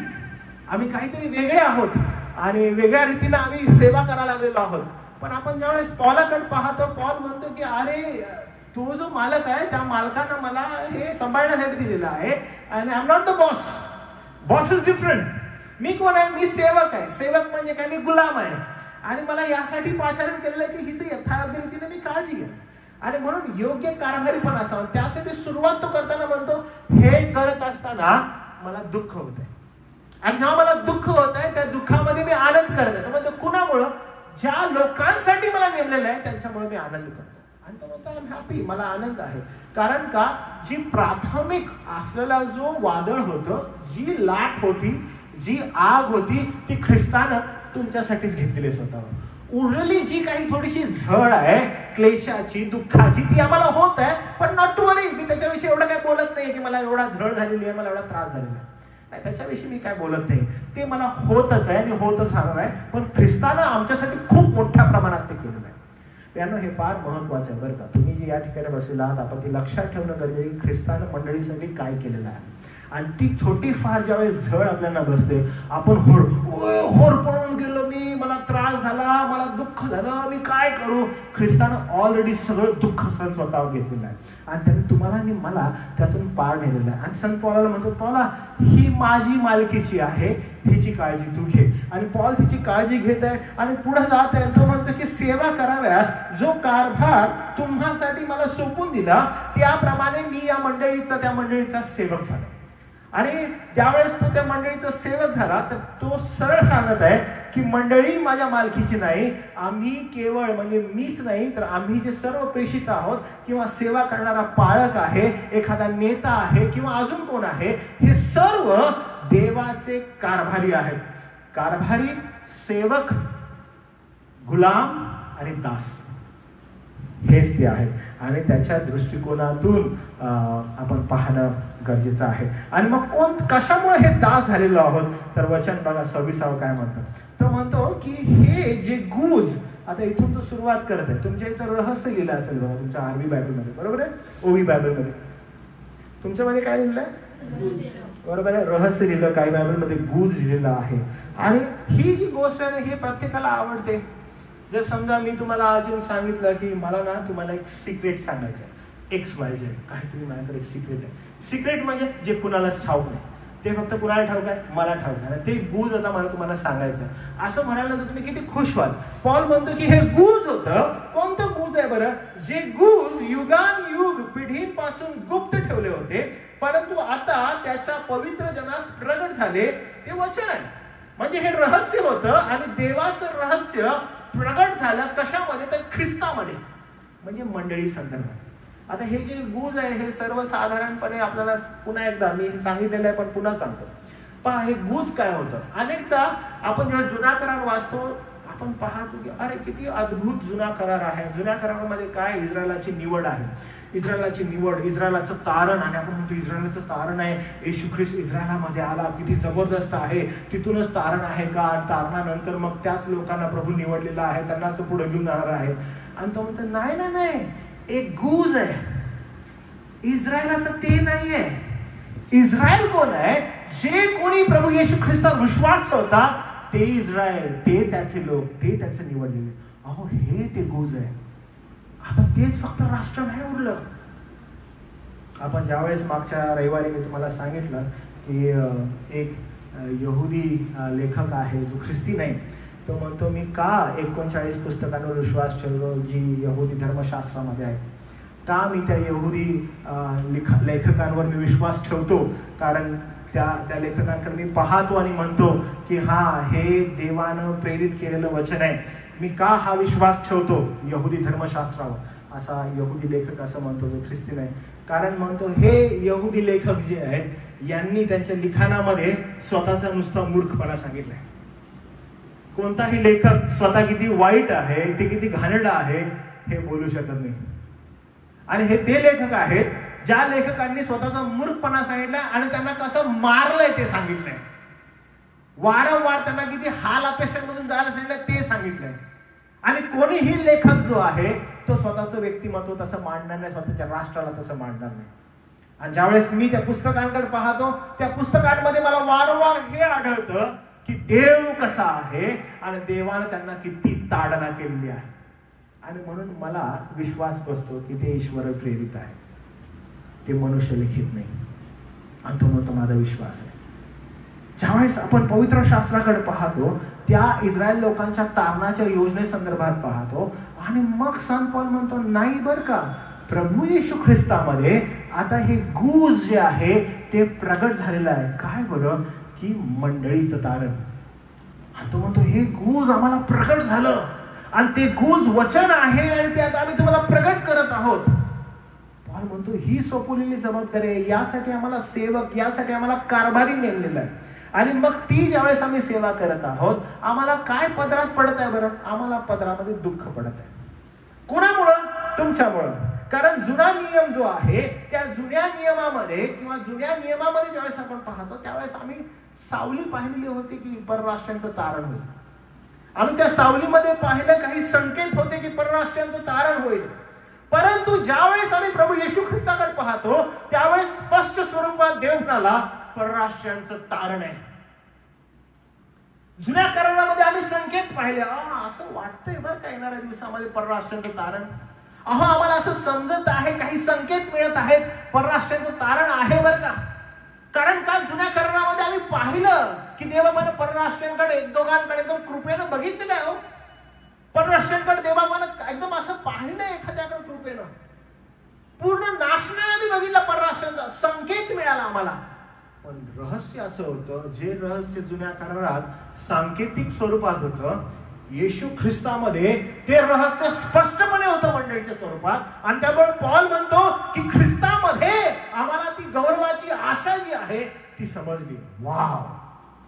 आम्ही काहीतरी वेगळे आहोत आणि वेगळ्या रीतीने आम्ही सेवा करायला लागलेलो आहोत. पण आपण ज्यावेळेस पॉलाकडे पाहतो, पॉल म्हणतो की अरे तो जो मालक आहे त्या मालकानं मला हे सांभाळण्यासाठी दिलेलं आहे आणि I am not the boss. Boss is different. मी कोण आहे? मी सेवक आहे. सेवक म्हणजे काय? मी गुलाम आहे आणि मला यासाठी पाचारण केलेलं आहे की हिचं यथायोग्य रीतीने मी काळजी घ्या आणि म्हणून योग्य कारभारी पण असावं. त्यासाठी सुरुवात तो करताना म्हणतो हे करत असताना मला दुःख होत आहे आणि जेव्हा मला दुःख होत आहे त्या दुःखामध्ये मी आनंद करत आहे. म्हणजे कुणामुळं? ज्या लोकांसाठी मला नेमलेलं आहे त्यांच्यामुळे मी आनंद करतो आणि तो म्हणतो आय एम हॅपी, मला आनंद आहे. कारण का? जी प्राथमिक असलेला जो वादळ होतं, जी लाट होती, जी आग होती, ती ख्रिस्तानं तुमच्यासाठीच घेतलेली स्वतःवर. उरलेली जी काही थोडीशी झळ आहे क्लेशाची, दुःखाची, ती आम्हाला होत आहे, पण नॉट टू वरी. मी त्याच्याविषयी एवढं काय बोलत नाही की मला एवढा झळ झालेली आहे, मला एवढा त्रास झालेला आहे, नाही, त्याच्याविषयी मी काय बोलत नाही. ते मला होतच आहे आणि होतच राहणार आहे. पण ख्रिस्तानं आमच्यासाठी खूप मोठ्या प्रमाणात ते केलेलं आहे. यानं हे फार महत्वाचं आहे बरं का. तुम्ही जे या ठिकाणी बसलेला आहात, आपण ते लक्षात ठेवणं गरजेचं की ख्रिस्तानं मंडळीसाठी काय केलेलं आहे. आणि ती छोटी फार ज्यावेळेस झळ आपल्याला बसते, आपण होर पडून गेलो, मी, मला त्रास झाला, मला दुःख झालं, मी काय करू? ख्रिस्तानं ऑलरेडी सगळं दुःख सण स्वतःवर घेतलेलं आहे आणि त्याने तुम्हाला आणि मला त्यातून पार नेलेलं आहे. आणि संत पॉलाला म्हणतो, पॉला ही माझी मालकीची आहे, हिची काळजी तू घे. आणि पॉल तिची काळजी घेत आहे आणि पुढे जात आहे. तो म्हणतो की सेवा कराव्यास जो कारभार तुम्हासाठी मला सोपून दिला त्याप्रमाणे मी या मंडळीचा, त्या मंडळीचा सेवक झालो. आणि ज्यावेळेस तो त्या मंडळीचा सेवक झाला तर तो सरळ सांगत आहे की मंडळी माझ्या मालकीची नाही, आम्ही केवळ, म्हणजे मीच नाही तर आम्ही जे सर्व प्रेषित आहोत किंवा सेवा करणारा पाळक आहे, एखादा नेता आहे किंवा अजून कोण आहे, हे सर्व देवाचे कारभारी आहेत. कारभारी, सेवक, गुलाम आणि दास, हेच ते आहेत. आणि त्याच्या दृष्टिकोनातून आपण पाहणं गरजेचं आहे. आणि मग कशामुळे हे दास झालेलो आहोत, तर वचन बघा 26 काय म्हणतात. तो म्हणतो की हे जे गुज, आता इथून तो सुरुवात करत आहे. तुमच्या इथं रहस्य लिहिलं असेल बघा तुमच्या आरबी बायबलमध्ये, बरोबर आहे, ओवी बायबलमध्ये. तुमच्यामध्ये काय लिहिलं आहे, बरोबर आहे, रहस्य लिहिलं, काही बायबलमध्ये गुज लिहिलेलं आहे. आणि ही जी गोष्ट आहे हे प्रत्येकाला आवडते. जर समजा मी तुम्हाला अजून सांगितलं की मला ना तुम्हाला एक सिक्रेट सांगायचं आहे, XYZ काहीतरी माझ्याकडे एक सिक्रेट आहे. सिक्रेट म्हणजे जे कुणालाच ठाऊक नाही, ते फक्त कुणाला ठाऊक आहे, मला ठाऊक आहे, ते गुज आता मला तुम्हाला सांगायचं असं म्हणायला तर तुम्ही किती खुश व्हाल. पॉल म्हणतो की हे गुज होतं. कोणतं गुज आहे बरं? जे गुज युगानुयुग पिढींपासून गुप्त ठेवले होते, परंतु आता त्याच्या पवित्र जनास प्रगट झाले, ते वचन आहे. म्हणजे हे रहस्य होतं आणि देवाचं रहस्य प्रगट झालं कशामध्ये, तर ख्रिस्तामध्ये, म्हणजे मंडळी संदर्भात. आता हे जे गुज आहे हे सर्वसाधारणपणे आपल्याला पुन्हा एकदा मी सांगितलेलं आहे पण पुन्हा सांगतो. पहा हे गुज काय होतं. अनेकदा आपण जेव्हा जुना करार वाचतो आपण पाहतो की अरे किती अद्भुत जुना करार आहे. जुन्या करारामध्ये काय, इस्रायलाची निवड आहे, इस्रायलाची निवड, इस्रायलाचं तारण. आणि आपण म्हणतो इस्रायलाचं तारण आहे, येशू ख्रिस्त इस्रायलामध्ये आला, किती जबरदस्त आहे, तिथूनच तारण आहे का. तारणानंतर मग त्याच लोकांना प्रभू निवडलेला आहे, त्यांनाच तो पुढे घेऊन जाणार आहे. आणि तो म्हणतो नाही नाही नाही, एक गुज आहे. इस्रायल आता ते नाहीये. इस्रायल कोण आहे? जे कोणी प्रभू येशू ख्रिस्तावर विश्वास ठेवता ते इस्रायल, ते त्याचे लोक, ते त्याचे निवडलेले. अहो हे ते गुज आहे. आता तेच फक्त राष्ट्र नाही उरलं. आपण ज्यावेळेस मागच्या रविवारी मी तुम्हाला सांगितलं की एक यहुदी लेखक आहे जो ख्रिस्ती नाही, तो म्हणतो मी का 39 पुस्तकांवर विश्वास ठेवलो जी यहुदी धर्मशास्त्रामध्ये आहे. का मी त्या यहुदी लेखकांवर मी विश्वास ठेवतो, कारण त्या लेखकांकडे मी पाहतो आणि म्हणतो की हा हे देवानं प्रेरित केलेलं वचन आहे. मी का हा विश्वास ठेवतो यहुदी धर्मशास्त्रावर, असा यहुदी लेखक असं म्हणतो जो ख्रिस्ती नाही. कारण म्हणतो हे यहुदी लेखक जे आहेत यांनी त्यांच्या लिखाणामध्ये स्वतःचा नुसता मूर्खपणा सांगितलाय. कोणताही लेखक स्वतः किती वाईट आहे, ते किती घाणेरडं आहे हे बोलू शकत नाही. आणि हे ते लेखक आहेत ज्या लेखकांनी स्वतःचा मूर्खपणा सांगितलाय आणि त्यांना कसं मारलंय ते सांगितलंय. वारंवार त्यांना किती हाल अपेक्षांमधून जायला सांगितलंय ते सांगितलंय. आणि कोणीही लेखक जो आहे तो स्वतःचं व्यक्तिमत्व तसं मांडणार नाही, स्वतःच्या राष्ट्राला तसं मांडणार नाही. आणि ज्यावेळेस मी त्या पुस्तकांकडे पाहतो त्या पुस्तकांमध्ये मला वारंवार हे आढळतं की देव कसा आहे आणि देवानं त्यांना किती ताडना केलेली आहे. आणि म्हणून मला विश्वास बसतो की ते ईश्वर प्रेरित आहे, ते मनुष्य लिखित नाही. आणि तो म्हणतो माझा विश्वास आहे. ज्यावेळेस आपण पवित्र शास्त्राकडे पाहतो त्या इस्रायल लोकांच्या तारणाच्या योजनेसंदर्भात पाहतो आणि मग संत पौल म्हणतो नाही बरं का, प्रभू येशू ख्रिस्तामध्ये आता हे गुज जे आहे ते प्रगट झालेलं आहे. काय बरं, की मंडळीचं तारण. तो म्हणतो हे गुज आम्हाला प्रगट झालं आणि ते गुज वचन आहे आणि ते आता आम्ही तुम्हाला प्रगट करत आहोत. पौल म्हणतो ही सोपवलेली जबाबदारी आहे, यासाठी आम्हाला सेवक, यासाठी आम्हाला कारभारी नेमलेला आहे. आणि मग ती ज्यावेळेस आम्ही सेवा करत आहोत आम्हाला काय पदरात पडत आहे बरं, आम्हाला पदरामध्ये दुःख पडत आहे. कोणामुळं? तुमच्यामुळं. कारण जुना नियम जो आहे त्या जुन्या नियमामध्ये किंवा जुन्या नियमामध्ये ज्यावेळेस आपण पाहतो त्यावेळेस आम्ही सावली पाहिलेली होती की परराष्ट्रांचं तारण होईल. आम्ही त्या सावलीमध्ये पाहिलं काही संकेत होते की परराष्ट्रांचं तारण होईल. परंतु ज्यावेळेस आम्ही प्रभू येशू ख्रिस्ताकडे पाहतो त्यावेळेस स्पष्ट स्वरूपात देव म्हणाला परराष्ट्रांचं तारण आहे. जुन्या करारामध्ये आम्ही संकेत पाहिले, असं वाटतंय बरं का येणाऱ्या दिवसामध्ये परराष्ट्रांचं तारण. आम्हाला असं समजत आहे, काही संकेत मिळत आहेत परराष्ट्रांचं तारण आहे बरं का. कारण का जुन्या करारामध्ये आम्ही पाहिलं की देवानं परराष्ट्रांकडे एक दोघांकडे एकदम कृपेनं बघितलेलं आहे. परराष्ट्रांकडे देवानं एकदम असं पाहिलं एखाद्याकडे कृपेनं. पूर्ण नाश नाही आम्ही बघितला परराष्ट्रांचा, संकेत मिळाला आम्हाला. पण रहस्य असं होतं जे रहस्य जुन्या करारात सांकेतिक स्वरूपात होतं, येशू ख्रिस्तामध्ये ते रहस्य स्पष्टपणे होतं मंडळीच्या स्वरूपात. आणि त्यामुळे पौल म्हणतो की ख्रिस्तामध्ये आम्हाला ती गौरवाची आशा जी आहे ती समजली. वाव.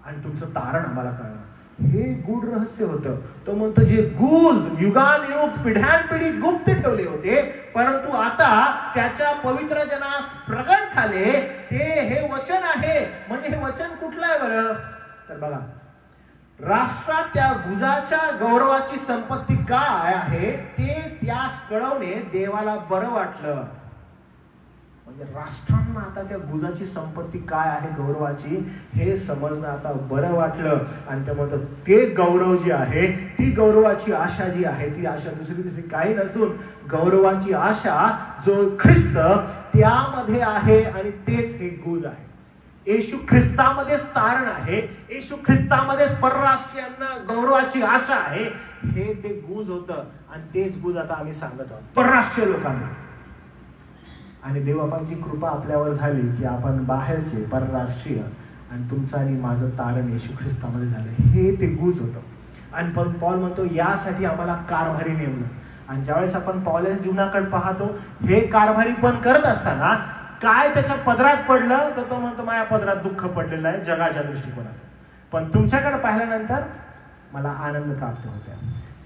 आणि तुमचं तारण आम्हाला कळलं. हे गूढ रहस्य होतं. तो म्हणतो जे गुज युगानुयुग पिढ्यानपिढी गुप्त ठेवले होते, परंतु आता त्याच्या पवित्र जनास प्रगट झाले, ते हे वचन आहे. म्हणजे हे वचन कुठलं आहे बरं? तर बघा, राष्ट्रात त्या गुजाच्या गौरवाची संपत्ती काय आहे ते त्यास कळवणे देवाला बरं वाटलं. म्हणजे राष्ट्रांना आता त्या गुजाची संपत्ती काय आहे गौरवाची हे समजणं आता बरं वाटलं. आणि त्यामुळे ते गौरव जी आहे, ती गौरवाची आशा जी आहे, ती आशा दुसरी काही नसून गौरवाची आशा जो ख्रिस्त त्यामध्ये आहे आणि तेच हे गुज आहे. येशू ख्रिस्तामध्येच तारण आहे, येशू ख्रिस्तामध्येच परराष्ट्रीयांना गौरवाची आशा आहे. हे ते गुज होतं आणि तेच गुज आता आम्ही सांगत आहोत परराष्ट्रीय लोकांना. आणि देवबापाची कृपा आपल्यावर झाली की आपण बाहेरचे परराष्ट्रीय आणि तुमचं आणि माझं तारण येशू ख्रिस्तामध्ये झालं. हे ते गुज होतं. आणि पौल म्हणतो यासाठी आम्हाला कारभारी नेमलं. आणि ज्यावेळेस आपण पौलाच्या जीवनाकडे पाहतो, हे कारभारी पण करत असताना काय त्याच्या पदरात पडलं, तर तो म्हणतो माझ्या पदरात दुःख पडलेलं आहे जगाच्या दृष्टिकोनात, पण तुमच्याकडे पाहिल्यानंतर मला आनंद प्राप्त होतो.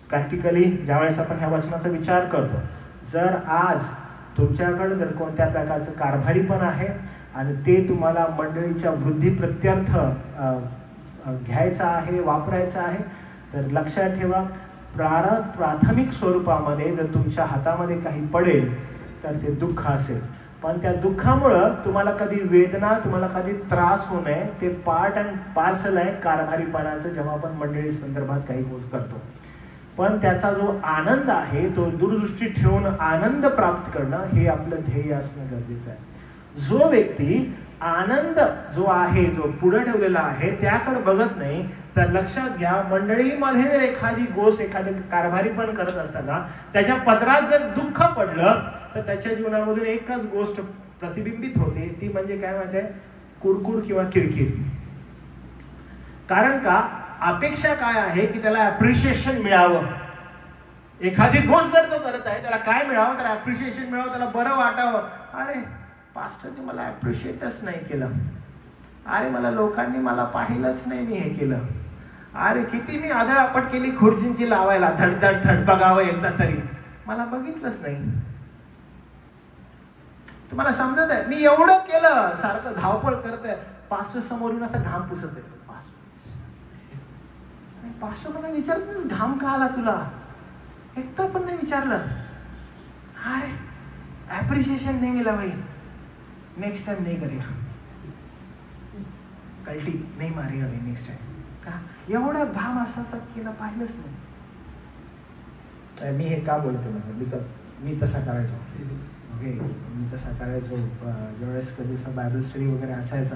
प्रॅक्टिकली ज्यावेळेस आपण ह्या वचनाचा विचार करतो, जर आज तुमच्याकडे जर कोणत्या प्रकारचं कारभारी पण आहे आणि ते तुम्हाला मंडळीच्या वृद्धी प्रत्यर्थ घ्यायचं आहे, वापरायचं आहे, तर लक्षात ठेवा प्राथमिक स्वरूपामध्ये जर तुमच्या हातामध्ये काही पडेल तर ते दुःख असेल. पण त्या दुःखामुळं तुम्हाला कधी वेदना, तुम्हाला कधी त्रास होऊ नये. ते पार्ट अँड पार्सल आहे कारभारीपणाचं जेव्हा आपण मंडळी संदर्भात काही गोष्ट करतो. पण त्याचा जो आनंद आहे तो दूरदृष्टी ठेवून आनंद प्राप्त करणं हे आपलं ध्येय असणं गरजेचं आहे. जो व्यक्ती आनंद जो आहे, जो पुढे ठेवलेला आहे त्याकडे बघत नाही, तर लक्षात घ्या मंडळीमध्ये जर एखादी गोष्ट, एखादी कारभारी पण करत असताना त्याच्या पदरात जर दुःख पडलं तर त्याच्या जीवनामधून एकच गोष्ट प्रतिबिंबित होते, ती म्हणजे काय माहिती आहे? कुरकुर किंवा किरकिर. कारण का अपेक्षा काय आहे की त्याला अप्रिशिएशन मिळावं. एखादी गोष्ट जर तो करत आहे त्याला काय मिळावं? त्याला अप्रिशिएशन मिळावं, त्याला बरं वाटावं. अरे पास्टरने मला अप्रिशिएटच नाही केलं, अरे मला लोकांनी मला पाहिलंच नाही, मी हे केलं, अरे किती मी आदळापट केली खुर्चींची लावायला, धडधड धड बघावं एकदा तरी, मला बघितलंच नाही. तुम्हाला समजत आहे? मी एवढं केलं, सारखं धावपळ करत आहे, पास्टर समोरून असा घाम पुसत आहे. पास्टर मला विचारत नाही घाम का आला तुला, एकदा पण नाही विचारलं. अरे ऍप्रिशिएशन नाही मिला भाई, नेक्स्ट टाइम नहीं करेगा, कल्टी नहीं मारेगा भाई नेक्स्ट टाइम. का एवढा घाम असा केला पाहिलंच नाही. मी हे का बोलतो म्हणजे बिकॉज मी तसा करायचो. ओके, मी तसा करायचो. ज्यावेळेस कधी असं बायबल स्टडी वगैरे असायचा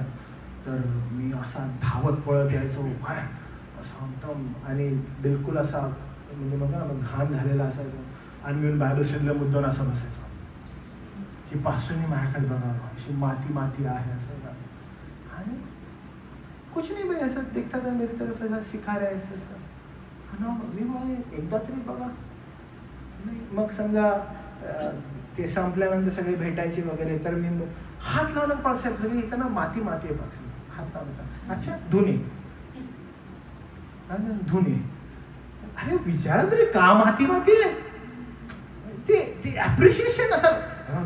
तर मी असा धावत पळत यायचो, काय असं एकदम, आणि बिलकुल असा म्हणजे बघा ना घाम झालेला असायचो. आणि मी बायबल स्टडीला मुद्दाम असं बसायचो की पास्टरने माझ्याकडे बघावं, अशी माती माती आहे असं ना, आणि कुछ नाही भाई असं देखता था मेरी तरफ, ऐसा सिखा रहा है असं. मी बघा एकदा तरी बघा नाही. मग समजा ते संपल्यानंतर सगळे भेटायचे वगैरे, तर मी हात लावणं पाकसाहेब सगळे इथं ना माती माती आहे पाकसाहेब, हात लावणं. अच्छा धुणे धुणे, अरे विचारा तरी का माती माती आहे ते अप्रिशिएशन. असं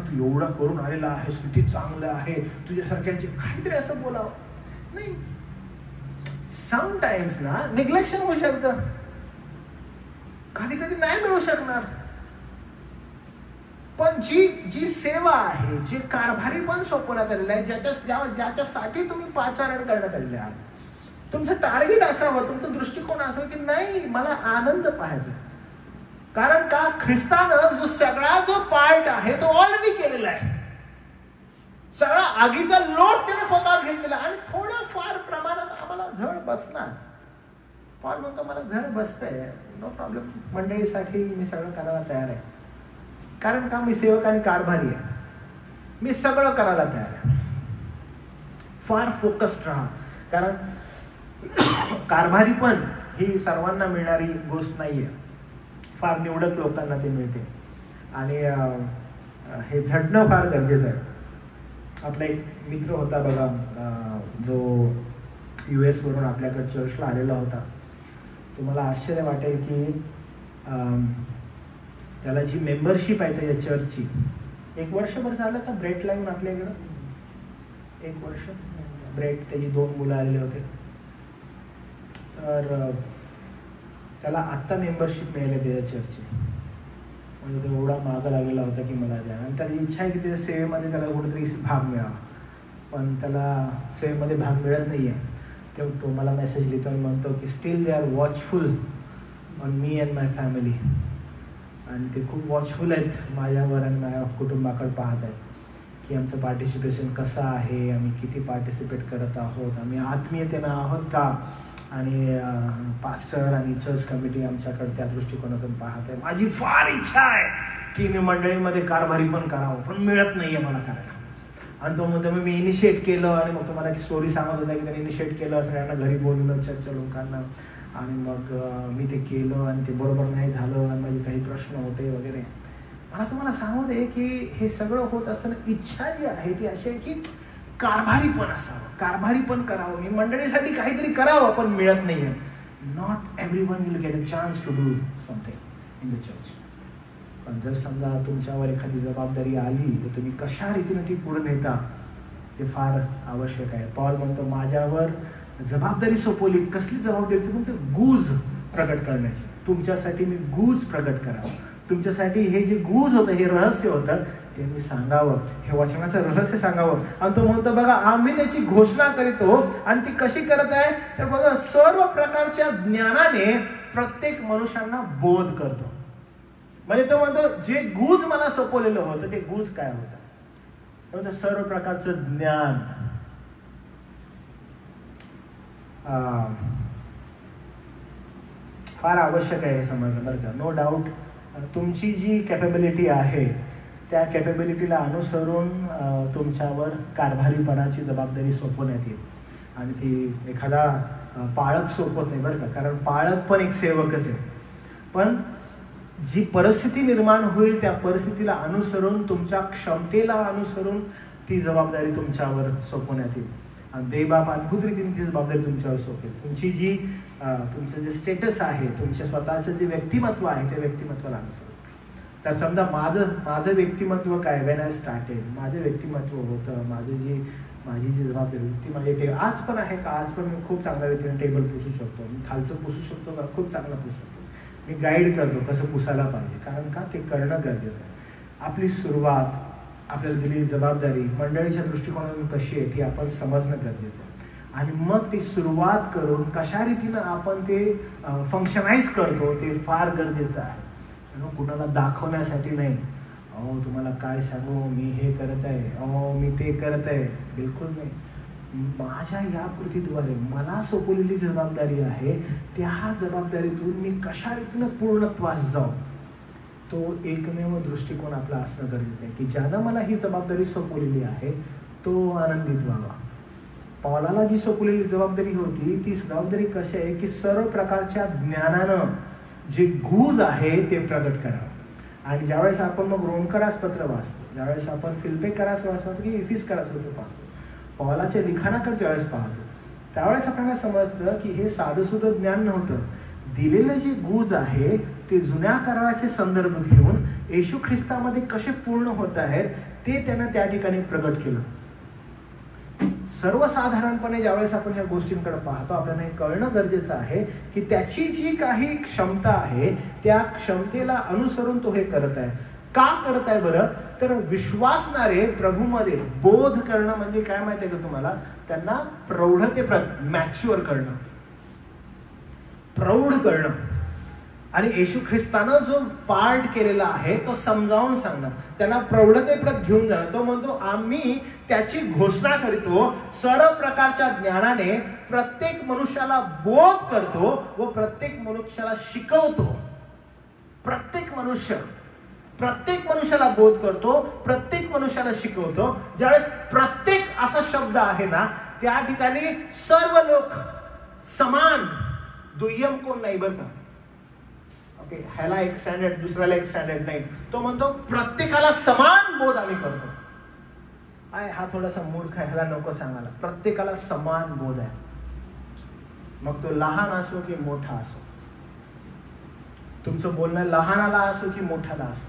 तू एवढा करून आलेला आहेस, किती चांगलं आहे, तुझ्यासारख्यांचे काहीतरी असं बोलावं नाही. समटाइम्स ना निग्लेक्शन होऊ शकतं, कधी कधी नाही मिळू शकणार. पण जी सेवा आहे, जे कारभारी पण सोपवण्यात आलेलं आहे, ज्याच्यासाठी तुम्ही पाचारण करण्यात आलेले आहात, तुमचं टार्गेट असावं, तुमचं दृष्टिकोन असावं की नाही मला आनंद पाहायचा. कारण का ख्रिस्तानं जो सगळा जो पार्ट आहे तो ऑलरेडी केलेला आहे. सगळा आगीचा लोट त्याने स्वतःवर घेतलेला, आणि थोडं फार प्रमाणात आम्हाला झड बसणार. पण म्हणतो मला झड बसतंय, नो प्रॉब्लेम, मंडळीसाठी मी सगळं करायला तयार आहे. कारण का मी सेवक आणि कारभारी आहे, मी सगळं करायला तयार आहे. फार फोकस्ड राहा, कारण कारभारी पण ही सर्वांना मिळणारी गोष्ट नाहीये, फार निवडक लोकांना ते मिळते. आणि हे झटणं फार गरजेचं आहे. आपला एक मित्र होता बघा, जो US वरून आपल्याकडे चर्चला आलेला होता, तुम्हाला आश्चर्य वाटेल की त्याला जी मेंबरशिप आहे त्याच्या चर्चची, 1 वर्षभर झालं का ब्रेट लावून आपल्या इकडं? 1 वर्ष ब्रेट, त्याची 2 मुलं आलेले होते. तर त्याला आत्ता मेंबरशिप मिळाली त्याच्या चर्चची. म्हणजे तो एवढा मागं लागलेला होता की मला द्या, आणि त्याची इच्छा आहे की त्याच्या सेवेमध्ये त्याला कुठेतरी भाग मिळावा, पण त्याला सेवेमध्ये भाग मिळत नाही आहे. तेव्हा तो मला मेसेज लिहितो आणि म्हणतो की steel they are watchful on me and my family. आणि ते खूप वॉचफुल आहेत माझ्यावर आणि माझ्या कुटुंबाकडे पाहत आहेत की आमचं पार्टिसिपेशन कसं आहे, आम्ही किती पार्टिसिपेट करत आहोत, आम्ही आत्मीयतेनं आहोत का. आणि पास्टर आणि चर्च कमिटी आमच्याकडे त्या दृष्टिकोनातून पाहत आहे. माझी फार इच्छा आहे की मी मंडळीमध्ये कारभारी पण करावं, पण मिळत नाही आहे मला करायला. आणि तो म्हणतो मी इनिशिएट केलं, आणि मग तो मला एक स्टोरी सांगत होता की त्याने इनिशिएट केलं, सगळ्यांना घरी बोलवलं चर्चच्या लोकांना, आणि मग मी ते केलं आणि ते बरोबर नाही झालं आणि माझे काही प्रश्न होते वगैरे. मला तुम्हाला सांगू दे की हे सगळं होत असताना इच्छा जी आहे ती अशी आहे की कारभारी पण असावं, कारभारी पण करावं, मी मंडळीसाठी काहीतरी करावं, पण मिळत नाही आहे. Not everyone will get a chance to do something in the church. पण जर समजा तुमच्यावर एखादी जबाबदारी आली तर तुम्ही कशा रीतीने ती पुढे नेता ते फार आवश्यक आहे. पॉल म्हणतो माझ्यावर जबाबदारी सोपवली. कसली जबाबदारी? ती म्हणतो गूज प्रकट करण्याची. तुमच्यासाठी मी गूज प्रकट करावं, तुमच्यासाठी हे जे गूज होतं, हे रहस्य होतं, ते मी सांगावं, हे वचनाचं रहस्य सांगावं. आणि तो म्हणतो बघा आम्ही त्याची घोषणा करतो, आणि ती कशी करत आहे तर बघा सर्व प्रकारच्या ज्ञानाने प्रत्येक मनुष्यांना बोध करतो. म्हणजे तो म्हणतो जे गूज मला सोपवलेलं होतं ते गूज काय होतं, सर्व प्रकारचं ज्ञान. फार आवश्यक आहे हे समजणं बरं का. नो डाऊट तुमची जी कॅपेबिलिटी आहे त्या कॅपेबिलिटीला अनुसरून तुमच्यावर कारभारीपणाची जबाबदारी सोपवण्यात येईल. आणि ती एखादा पाळक सोपवत नाही बरं का, कारण पाळक पण एक सेवकच आहे. पण जी परिस्थिती निर्माण होईल त्या परिस्थितीला अनुसरून, तुमच्या क्षमतेला अनुसरून ती जबाबदारी तुमच्यावर सोपवण्यात येईल. आणि देवबाप अद्भुत रीतीने ती जबाबदारी तुमच्यावर सोपेल. तुमची जी तुमचं जे स्टेटस आहे, तुमच्या स्वतःचं जे व्यक्तिमत्व आहे त्या व्यक्तिमत्वाला अनुसरून. तर समजा माझं व्यक्तिमत्व काय, वेन आय स्टार्टेड माझं व्यक्तिमत्व होतं, माझी जी जबाबदारी होती ती माझी आज पण आहे का, आज पण मी खूप चांगल्या रीतीने टेबल पुसू शकतो, मी खालचं पुसू शकतो का, खूप चांगलं पुसू शकतो, मी गाईड करतो कसं पुसायला पाहिजे. कारण का ते करणं गरजेचं आहे. आपली सुरुवात, आपल्याला दिलेली जबाबदारी मंडळीच्या दृष्टिकोनातून कशी आहे ती आपण समजणं गरजेचं आहे. आणि मग ती सुरुवात करून कशा रीतीनं आपण ते फंक्शनाइज करतो ते फार गरजेचं आहे. कुणाला दाखवण्यासाठी नाही, अहो तुम्हाला काय सांगू मी हे करत आहे, अहो मी ते करत आहे, बिलकुल नाही. माझ्या या कृतीद्वारे मला सोपवलेली जबाबदारी आहे, त्या जबाबदारीतून मी कशा रीतीनं पूर्णत्वास जाऊ, तो एकमेव दृष्टिकोन आपला असणं गरजेचं आहे की ज्यानं मला ही जबाबदारी सोपवलेली आहे तो आनंदित व्हावा. पौलाला जी सोपवलेली जबाबदारी होती ती जबाबदारी कशी आहे की सर्व प्रकारच्या ज्ञानानं जे गूज आहे ते प्रकट करावं. आणि ज्यावेळेस आपण मग रोमकरास पत्र वाचतो, ज्यावेळेस आपण फिलिप्पिकरास वाचतो की इफिसकरास पत्र वाचतो, पौलाच्या लिखाणाकडे ज्यावेळेस पाहतो त्यावेळेस आपल्याला समजतं की हे साधंसुद्धा ज्ञान नव्हतं. दिलेलं जे गूज आहे ते जुन्या कराराचे संदर्भ घेऊन येशू ख्रिस्तामध्ये कसे पूर्ण होत आहेत ते त्यानं त्या ठिकाणी प्रकट केलं. सर्वसाधारणपणे ज्यावेळेस आपण ह्या गोष्टींकडे पाहतो आपल्याला हे कळणं गरजेचं आहे की त्याची जी काही क्षमता आहे त्या क्षमतेला अनुसरून तो हे करत आहे. का करत आहे बरं, तर विश्वासणारे प्रभूमध्ये बोध करणं म्हणजे काय माहिती आहे का तुम्हाला, त्यांना प्रौढतेप्रत मॅच्युअर करणं, प्रौढ करणं. आणि येशू ख्रिस्तानं जो पार्ट केलेला आहे तो समजावून सांगणं, त्यांना प्रौढतेप्रत घेऊन जाणं. तो म्हणतो आम्ही त्याची घोषणा करतो, सर्व प्रकारच्या ज्ञानाने प्रत्येक मनुष्याला बोध करतो व प्रत्येक मनुष्याला शिकवतो. प्रत्येक मनुष्याला बोध करतो, प्रत्येक मनुष्याला शिकवतो. ज्यावेळेस प्रत्येक असा शब्द आहे ना त्या ठिकाणी सर्व लोक समान, दुय्यम कोण नाही बरं का. ओके, ह्याला एक स्टँडर्ड दुसऱ्याला एक स्टँडर्ड नाही. तो म्हणतो प्रत्येकाला समान बोध आम्ही करतो. हा थोडासा मूर्ख आहे, ह्याला नको सांगायला. प्रत्येकाला समान बोध आहे, मग तो लहान असो की मोठा असो. तुमचं बोलणं लहानाला असो की मोठ्याला असो,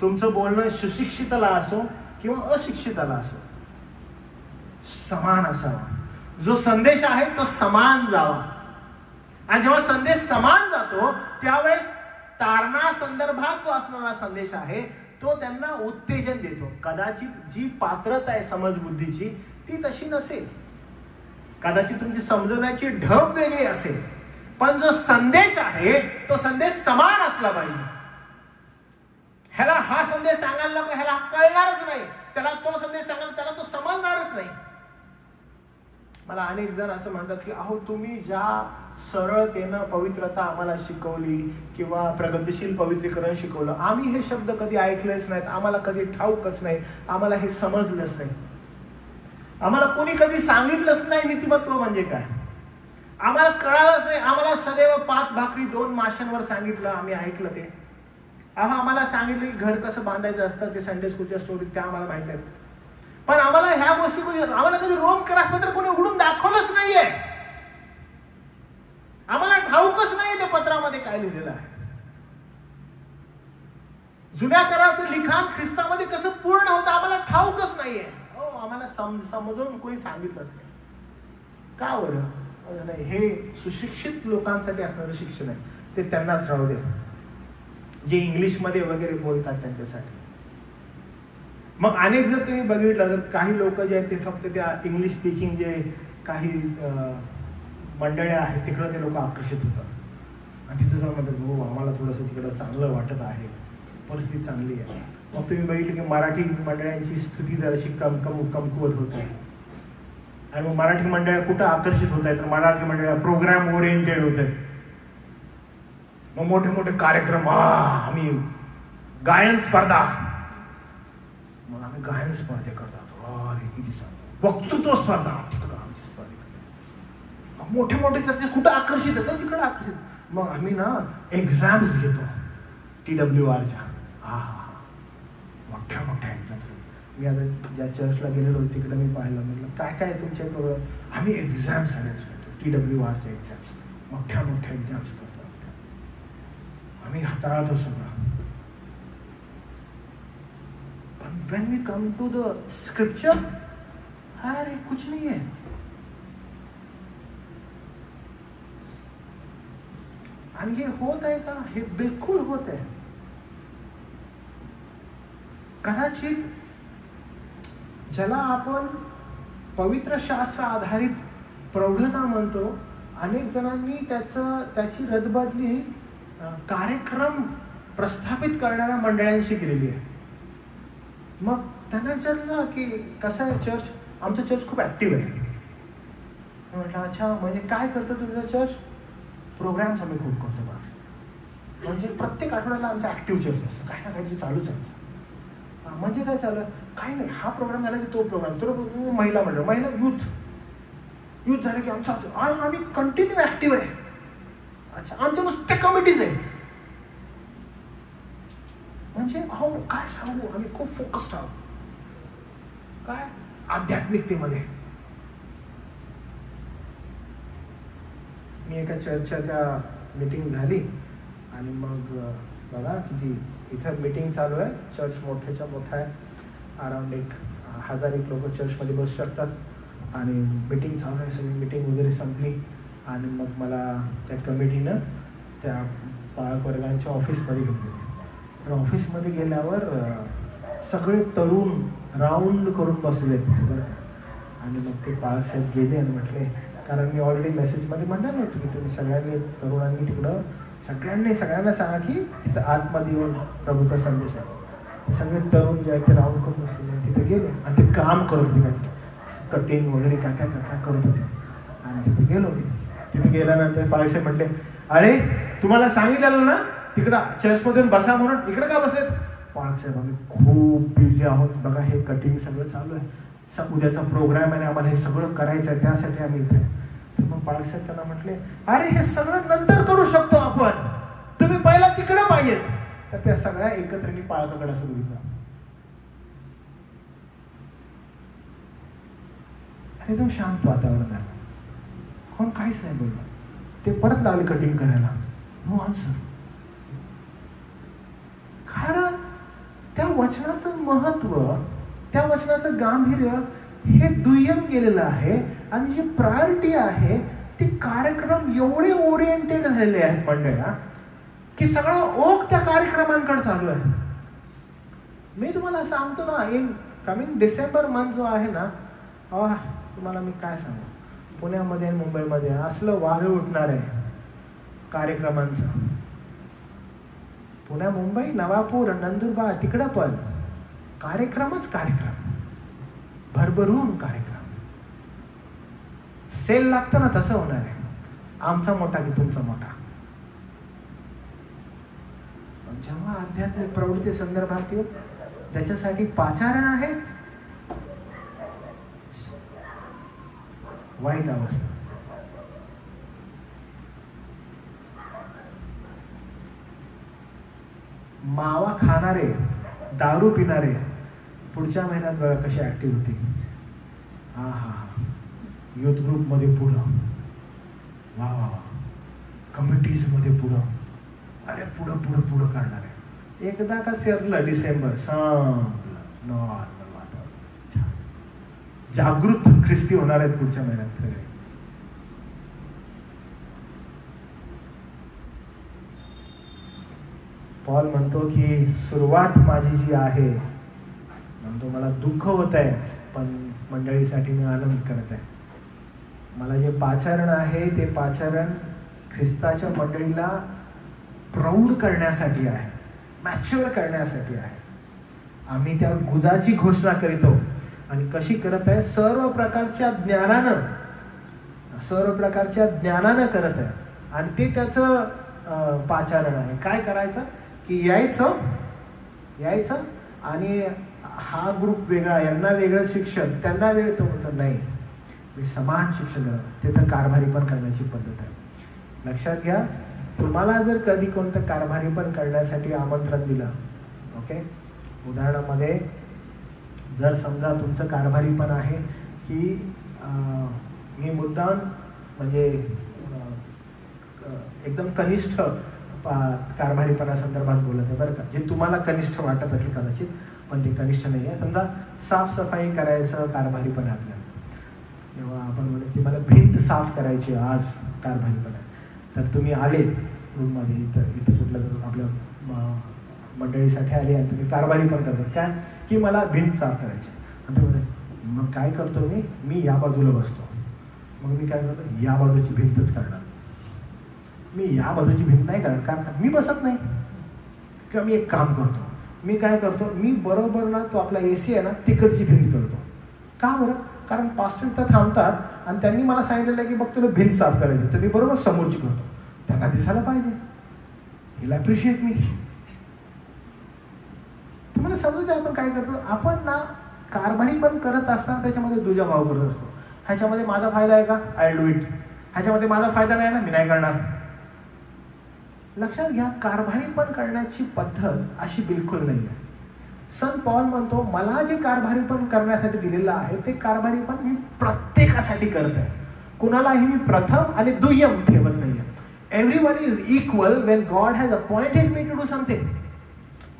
तुमचं बोलणं सुशिक्षिताला असो किंवा अशिक्षिताला असो, समान असावा. जो संदेश आहे तो समान जावा. आणि जेव्हा संदेश समान जातो त्यावेळेस तारणा संदर्भात जो असणारा संदेश आहे तो त्यांना उत्तेजन देतो. कदाचित जी पात्रता आहे समजबुद्धीची ती तशी नसेल, कदाचित तुमची समजवण्याची ढब वेगळी असेल, पण जो संदेश आहे तो संदेश समान असला पाहिजे. ह्याला हा संदेश सांगायला नको, ह्याला कळणारच नाही, त्याला तो संदेश सांगायला त्याला तो समजणारच नाही. मला अनेक जण असं म्हणतात की अहो तुम्ही ज्या सरळतेनं पवित्रता आम्हाला शिकवली किंवा प्रगतिशील पवित्रीकरण शिकवलं, आम्ही हे शब्द कधी ऐकलेच नाहीत, आम्हाला कधी ठाऊकच नाही, आम्हाला हे समजलंच नाही, आम्हाला कोणी कधी सांगितलंच नाही नीतिमत्व म्हणजे काय, आम्हाला कळालंच नाही. आम्हाला सदैव 5 भाकरी 2 माशांवर सांगितलं, आम्ही ऐकलं ते. आम्हाला सांगितलं की घर कसं बांधायचं असतं, ते संडे स्कूलच्या स्टोरीत त्या आम्हाला माहित आहेत, पण आम्हाला ह्या गोष्टी आम्हाला कधी रोम क्रॉसपत्र कोणी उघडून दाखवलंच नाहीये. आम्हाला ठाऊकच नाही त्या पत्रामध्ये काय लिहिलेलं आहे. जुन्या कराराचं लिखाण ख्रिस्तामध्ये कसं पूर्ण होतं आम्हाला ठाऊकच नाहीये. आम्हाला समजून कोणी सांगितलंच नाही. का बरं नाही? हे सुशिक्षित लोकांसाठी असणारं शिक्षण आहे, ते त्यांनाच राहू दे, जे इंग्लिशमध्ये वगैरे बोलतात त्यांच्यासाठी. मग अनेक जर तुम्ही बघितलं तर काही लोक जे आहेत ते फक्त त्या इंग्लिश स्पीकिंग जे काही मंडळ्या आहेत तिकडं ते लोक आकर्षित होतात आणि तिथं जाऊन म्हणतात हो आम्हाला थोडंसं तिकडं चांगलं वाटत आहे, परिस्थिती चांगली आहे. मग तुम्ही बघितलं की मराठी मंडळांची स्थिती जराशी कमकुवत होत आहे. आणि मग मराठी मंडळ कुठं आकर्षित होत आहे तर मराठी मंडळ प्रोग्राम ओरिएंटेड होत आहेत. मग मोठे मोठे कार्यक्रम, आम्ही गायन स्पर्धा, मग आम्ही गायन स्पर्धे करतात, अरे किती सांग वक्तृत्व स्पर्धा, तिकडं आमची स्पर्धा. मग मोठे मोठे चर्चा कुठं आकर्षित होतं तिकडं आकर्षित. मग आम्ही ना एक्झाम्स घेतो TWRच्या, मोठ्या मोठ्या एक्झाम्स. मी आता ज्या चर्चला गेलेलो तिकडे मी पाहिलं, म्हटलं काय काय तुमच्या प्रोग्राम, आम्ही एक्झाम्स अरेंज करतो, TWRच्या एक्झाम्स, मोठ्या मोठ्या एक्झाम्स करतो आम्ही, हाताळतो सगळं. पण when we come to the scripture, अरे कुछ नहीं है. आणि हे होत आहे का? हे बिलकुल होत आहे. कदाचित ज्याला आपण पवित्र शास्त्र आधारित प्रौढता म्हणतो, अनेक जणांनी त्याची रदबदली कार्यक्रम प्रस्थापित करणाऱ्या मंडळांशी केलेली आहे. मग त्यांना विचारलं की कसं आहे चर्च, आमचं चर्च खूप ॲक्टिव्ह आहे. म्हटलं अच्छा म्हणजे काय करतं तुमचं चर्च? प्रोग्राम्स आम्ही खूप करतो बस. म्हणजे प्रत्येक आठवड्याला आमचं ॲक्टिव्ह चर्च असतं, काही ना काहीतरी चालूच आहे. म्हणजे काय चालू? काही नाही, हा प्रोग्राम झाला की तो प्रोग्राम महिला मंडळ, महिला युथ झालं की आमचं आम्ही कंटिन्यू ॲक्टिव्ह आहे. अच्छा आमच्या नुसत्या कमिटीज आहेत. म्हणजे अहो काय सांगू, आम्ही खूप फोकस्ड आहोत काय आध्यात्मिकतेमध्ये. मी एका चर्चच्या त्या मीटिंग झाली आणि मग बघा किती इथं मीटिंग चालू आहे. चर्च मोठ्याच्या मोठा आहे, अराउंड 1000 लोक चर्चमध्ये बसू शकतात आणि मीटिंग चालू आहे. सगळी मीटिंग वगैरे संपली आणि मग मला त्या कमिटीनं त्या बाळक वर्गांच्या ऑफिसमध्ये घेतले. तर ऑफिसमध्ये गेल्यावर सगळे तरुण राऊंड करून बसलेले आहेत बरं. आणि मग ते बाळासाहेब गेले आणि म्हटले, कारण मी ऑलरेडी मेसेजमध्ये म्हणणार नव्हतं की तुम्ही सगळ्यांनी तरुणांनी तिकडं सगळ्यांना सांगा की तिथं आतमध्ये येऊन प्रभूचा संदेश आहे. सगळे तरुण जे आहेत ते राऊंड करून बसले, तिथे गेले आणि ते काम करत होते, कटिंग वगैरे काय काय काय करत होते. आणि तिथे गेलो. तिथे गेल्यानंतर बाळासाहेब म्हटले, अरे तुम्हाला सांगितलेलं ना तिकडं चर्चमधून बसा म्हणून, इकडे का बसलेत? बाळासाहेब आम्ही खूप बिझी आहोत बघा, हे कटिंग सगळं चालू आहे, उद्याचा प्रोग्राम आहे, आम्हाला हे सगळं करायचं आहे, त्यासाठी आम्ही इथे. तर मग बाळासाहेब त्यांना म्हटले, अरे हे सगळं नंतर करू शकतो आपण, तुम्ही पहिला तिकडे पाहिजेत. तर त्या सगळ्या एकत्रिणी पाळकाकडे असं बघितलं आणि एकदम शांत वातावरण आहे, कोण काहीच नाही बोललं. ते परत लागले कटिंग करायला. No answer. वचनाचं महत्व, त्या वचनाचं गांभीर्य हे दुय्यम गेलेलं आहे आणि जी प्रायोरिटी आहे ती कार्यक्रम एवढे ओरिएंटेड झालेले आहेत मंडळा की सगळा ओघ त्या कार्यक्रमांकडे चालू आहे. मी तुम्हाला सांगतो ना, इन कमिंग डिसेंबर मंथ जो आहे ना, तुम्हाला मी काय सांगू, पुण्यामध्ये आणि मुंबईमध्ये असलं वारं उठणार आहे कार्यक्रमांचं. पुण्या, मुंबई, नवापूर, नंदुरबार तिकडं पण कार्यक्रमच कार्यक्रम, भरभरून कार्यक्रम. सेल लागतं ना, तसं होणार आहे. आमचा मोठा की तुमचा मोठा. जेव्हा आध्यात्मिक प्रवृत्ती संदर्भात येऊ, त्याच्यासाठी पाचारण आहे, वाईट अवस्था. मावा खाणारे, दारू पिणारे पुढच्या महिन्यात बघा कशी ऍक्टिव्ह होती. युथ ग्रुप मध्ये पुढं, वा वा वा, कमिटीज मध्ये पुढं, अरे पुढं पुढं पुढं करणार आहे. एकदा का सेरलं डिसेंबर, संपलं नॉर्मल वातावरण. जागृत ख्रिस्ती होणार आहेत पुढच्या महिन्यात सगळे. पॉल म्हणतो की सुरुवात माझी जी आहे, म्हणतो मला दुःख होत आहे पण मंडळीसाठी मी आनंद करत आहे. मला जे पाचारण आहे ते पाचारण ख्रिस्ताच्या मंडळीला प्रौढ करण्यासाठी आहे, मॅच्युअर करण्यासाठी आहे. आम्ही त्या गुजाची घोषणा करीतो आणि कशी करत आहे, सर्व प्रकारच्या ज्ञानानं करत आहे. आणि ते त्याचं पाचारण आहे. काय करायचं की यायचं आणि हा ग्रुप वेगळा, यांना वेगळं शिक्षण, त्यांना वेगळं. तो म्हणतो नाही, मी समान शिक्षण करतो. ते तर कारभारी पण करण्याची पद्धत आहे. लक्षात घ्या, तुम्हाला जर कधी कोणतं कारभारी पण करण्यासाठी आमंत्रण दिलं, ओके, उदाहरणामध्ये जर समजा तुमचं कारभारी पण आहे की मी मुद्दाम म्हणजे एकदम कनिष्ठ कारभारीपणा संदर्भात बोलत आहे बरं का, जे तुम्हाला कनिष्ठ वाटत असेल कदाचित, पण ते कनिष्ठ नाही आहे. समजा साफसफाई करायचं कारभारीपण आहे आपल्याला, तेव्हा आपण म्हणू की मला भिंत साफ करायची आज कारभारीपण आहे. तर तुम्ही आले रूममध्ये, इथं कुठलं आपल्या मंडळीसाठी आले आणि तुम्ही कारभारी पण करतात काय की मला भिंत साफ करायची. आणि ते म्हणते मग काय करतो मी या बाजूला बसतो. मग मी काय करतो, या बाजूची भिंतच करणार, मी या बाजूची भिंत नाही करणार. कारण मी बसत नाही. किंवा मी एक काम करतो, मी काय करतो, मी बरोबर ना तो आपला AC आहे ना तिकडची भिंत करतो. का बरं? कारण पास्टर तर थांबतात आणि त्यांनी मला सांगितलेलं की बघ तुला भिंत साफ करायची, तर मी बरोबर समोरची करतो. त्यांना दिसायला पाहिजे, हिला अप्रिशिएट मी. तुम्हाला समजू द्या आपण काय करतो. आपण ना कारभारी पण करत असताना त्याच्यामध्ये दुजा भाव करत असतो. ह्याच्यामध्ये माझा फायदा आहे का, आय डू इट. ह्याच्यामध्ये माझा फायदा नाही ना, मी नाही करणार. लक्षात घ्या, कारभारी पण करण्याची पद्धत अशी बिलकुल नाही आहे. संत पॉल म्हणतो मला जे कारभारी पण करण्यासाठी दिलेलं आहे ते कारभारी पण मी प्रत्येकासाठी करत आहे. कुणालाही मी प्रथम आणि दुय्यम ठेवत नाहीये. Everyone is equal when God has appointed me to do something.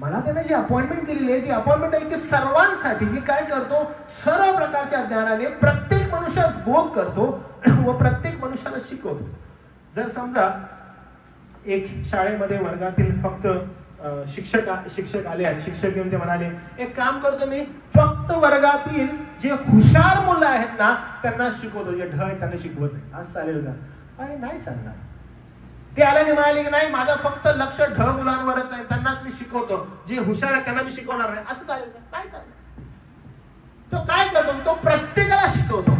मला त्याने जी अपॉइंटमेंट केलेली आहे ती अपॉइंटमेंट आहे की सर्वांसाठी मी काय करतो, सर्व प्रकारच्या ज्ञानाने प्रत्येक मनुष्यास बोध करतो व प्रत्येक मनुष्याला शिकवतो. जर समजा एक शाळेमध्ये वर्गातील फक्त शिक्षक आले आणि शिक्षक येऊन ते म्हणाले एक काम करतो, मी फक्त वर्गातील जे हुशार मुलं आहेत ना त्यांना शिकवतो, जे ढ आहेत त्यांना शिकवत नाही. आज चालेल का? अरे नाही चालणार. ते आल्याने म्हणाले की नाही माझं फक्त लक्ष ढ मुलांवरच आहे, त्यांनाच मी शिकवतो, जे हुशार आहेत त्यांना मी शिकवणार नाही. असं चालेल का? नाही चालणार. तो काय करतो, तो प्रत्येकाला शिकवतो.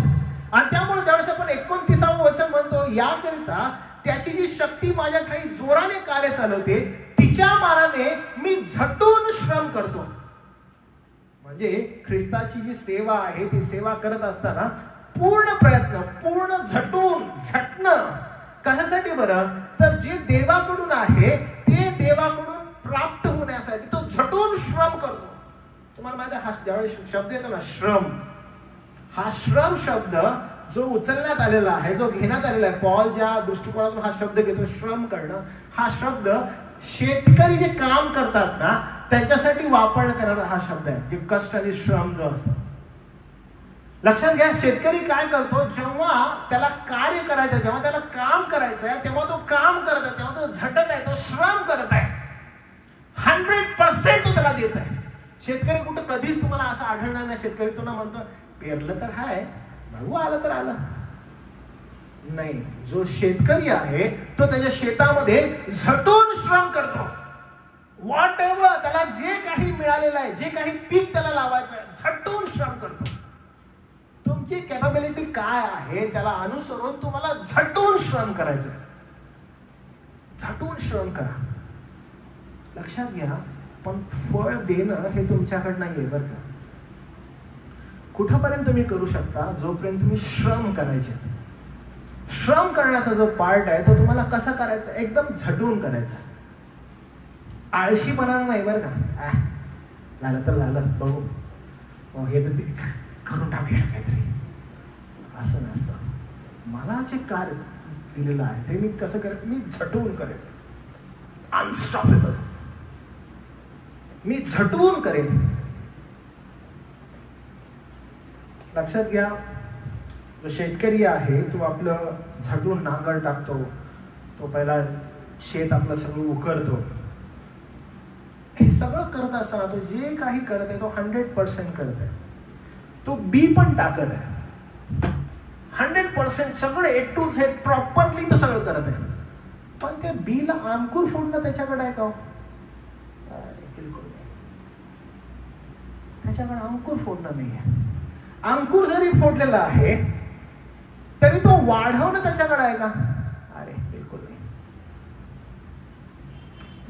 आणि त्यामुळे ज्यावेळेस आपण 29 वचन म्हणतो याकरिता त्याची जी शक्ती माझ्या ठाई जोराने कार्य चालवते, तिच्या माराने मी झटून श्रम करतो. म्हणजे ख्रिस्ताची जी सेवा आहे ती सेवा करत असताना पूर्ण प्रयत्न, पूर्ण झटणं कशासाठी बरं, तर जे देवाकडून आहे ते देवाकडून प्राप्त होण्यासाठी तो झटून श्रम करतो. तुम्हाला माहिती आहे, हा ज्यावेळेस शब्द येतो ना श्रम, हा श्रम शब्द जो उचलण्यात आलेला आहे, जो घेण्यात आलेला आहे, पॉल ज्या दृष्टिकोनातून हा शब्द घेतो श्रम करणं, हा शब्द शेतकरी जे काम करतात ना त्यांच्यासाठी वापरण्यात येणारा हा शब्द आहे, जे कष्ट आणि श्रम जो असतो. लक्षात घ्या, शेतकरी काय करतो, जेव्हा त्याला कार्य करायचं, जेव्हा त्याला काम करायचं आहे, तेव्हा तो काम करत आहे, तेव्हा तो झटत आहे, तो श्रम करत आहे, 100% तो त्याला देत आहे. शेतकरी कुठं कधीच तुम्हाला असं आढळणार नाही शेतकरी तुम्हाला म्हणतो पेरलं तर हाय, बघू आलं तर आलं. नाही, जो शेतकरी आहे तो त्याच्या शेतामध्ये झटून श्रम करतो. व्हॉट एव्हर त्याला जे काही मिळालेलं आहे, जे काही पीक त्याला लावायचं आहे, झटून श्रम करतो. तुमची कॅपॅबिलिटी काय आहे त्याला अनुसरून तुम्हाला झटून श्रम करायचं आहे. झटून श्रम करा. लक्षात घ्या, पण फळ देणं हे तुमच्याकडे नाहीये बरं का. कुठपर्यंत तुम्ही करू शकता, जोपर्यंत तुम्ही श्रम करायचे. श्रम करण्याचा जो पार्ट आहे तो तुम्हाला कसा करायचा, एकदम झटून करायचा, आळशीपणा नाही बरं का. झालं तर झालं, बघू हे तर ते करून टाकूया काहीतरी, असं नसतं. मला जे कार्य दिलेलं आहे ते मी कसं करेन, मी झटून करेन, अनस्टॉपेबल, मी झटून करेन. लक्षात घ्या, जो शेतकरी आहे तो आपलं झटून नांगर टाकतो, तो पहिला शेत आपलं सगळं उकरतो. हे सगळं करत असताना तो जे काही करत आहे तो 100% करत आहे. तो बी पण टाकत आहे 100%, सगळं A to Z प्रॉपरली तो सगळं करत आहे. पण त्या बीला अंकुर फोडणं त्याच्याकडे आहे का? बिलकुल नाही. त्याच्याकडे अंकुर फोडणं नाही आहे. अंकुर जरी फोडलेला आहे तरी तो वाढवणं त्याच्याकडे आहे का? अरे बिलकुल नाही.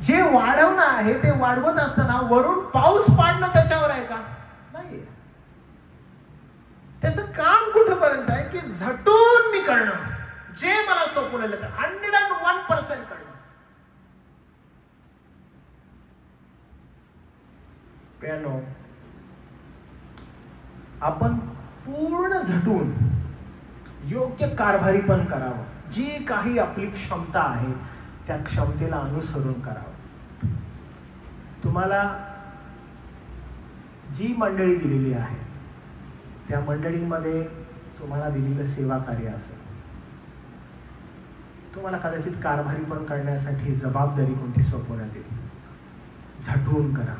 जे वाढवणं आहे ते वाढवत असताना वरून पाऊस पाडणं त्याच्यावर आहे का? नाहीये. त्याचं काम कुठपर्यंत आहे की झटून मी करणं, जे मला सोपवलेलं तर 101% करणं. प्यानो, आपण पूर्ण झटून योग्य कारभारी पण करावं. जी काही आपली क्षमता आहे त्या क्षमतेला अनुसरून करावं. तुम्हाला जी मंडळी दिलेली आहे त्या मंडळीमध्ये तुम्हाला दिलेलं सेवा कार्य असेल, तुम्हाला कदाचित कारभारी पण करण्यासाठी जबाबदारी कोणती सोपवण्यात येईल, झटून करा.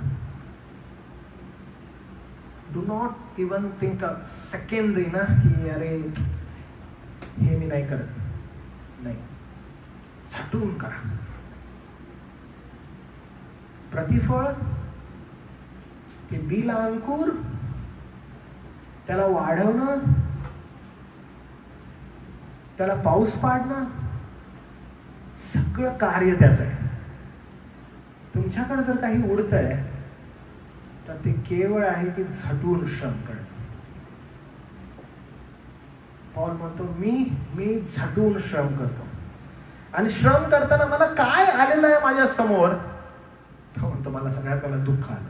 Do not even think a secondary ना की अरे हे मी नाही करत. नाही, झटून करा. प्रतिफळ ते बीला अंकुर, त्याला वाढवणं, त्याला पाऊस पाडणं, सगळं कार्य त्याचं आहे. तुमच्याकडे जर काही उडतंय तर ते केवळ आहे की झटून श्रम करणं. पॉल म्हणतो मी झटून श्रम करतो. आणि श्रम करताना मला काय आलेलं आहे माझ्या समोर, तो म्हणतो मला सगळ्यात पहिला दुःख आलं.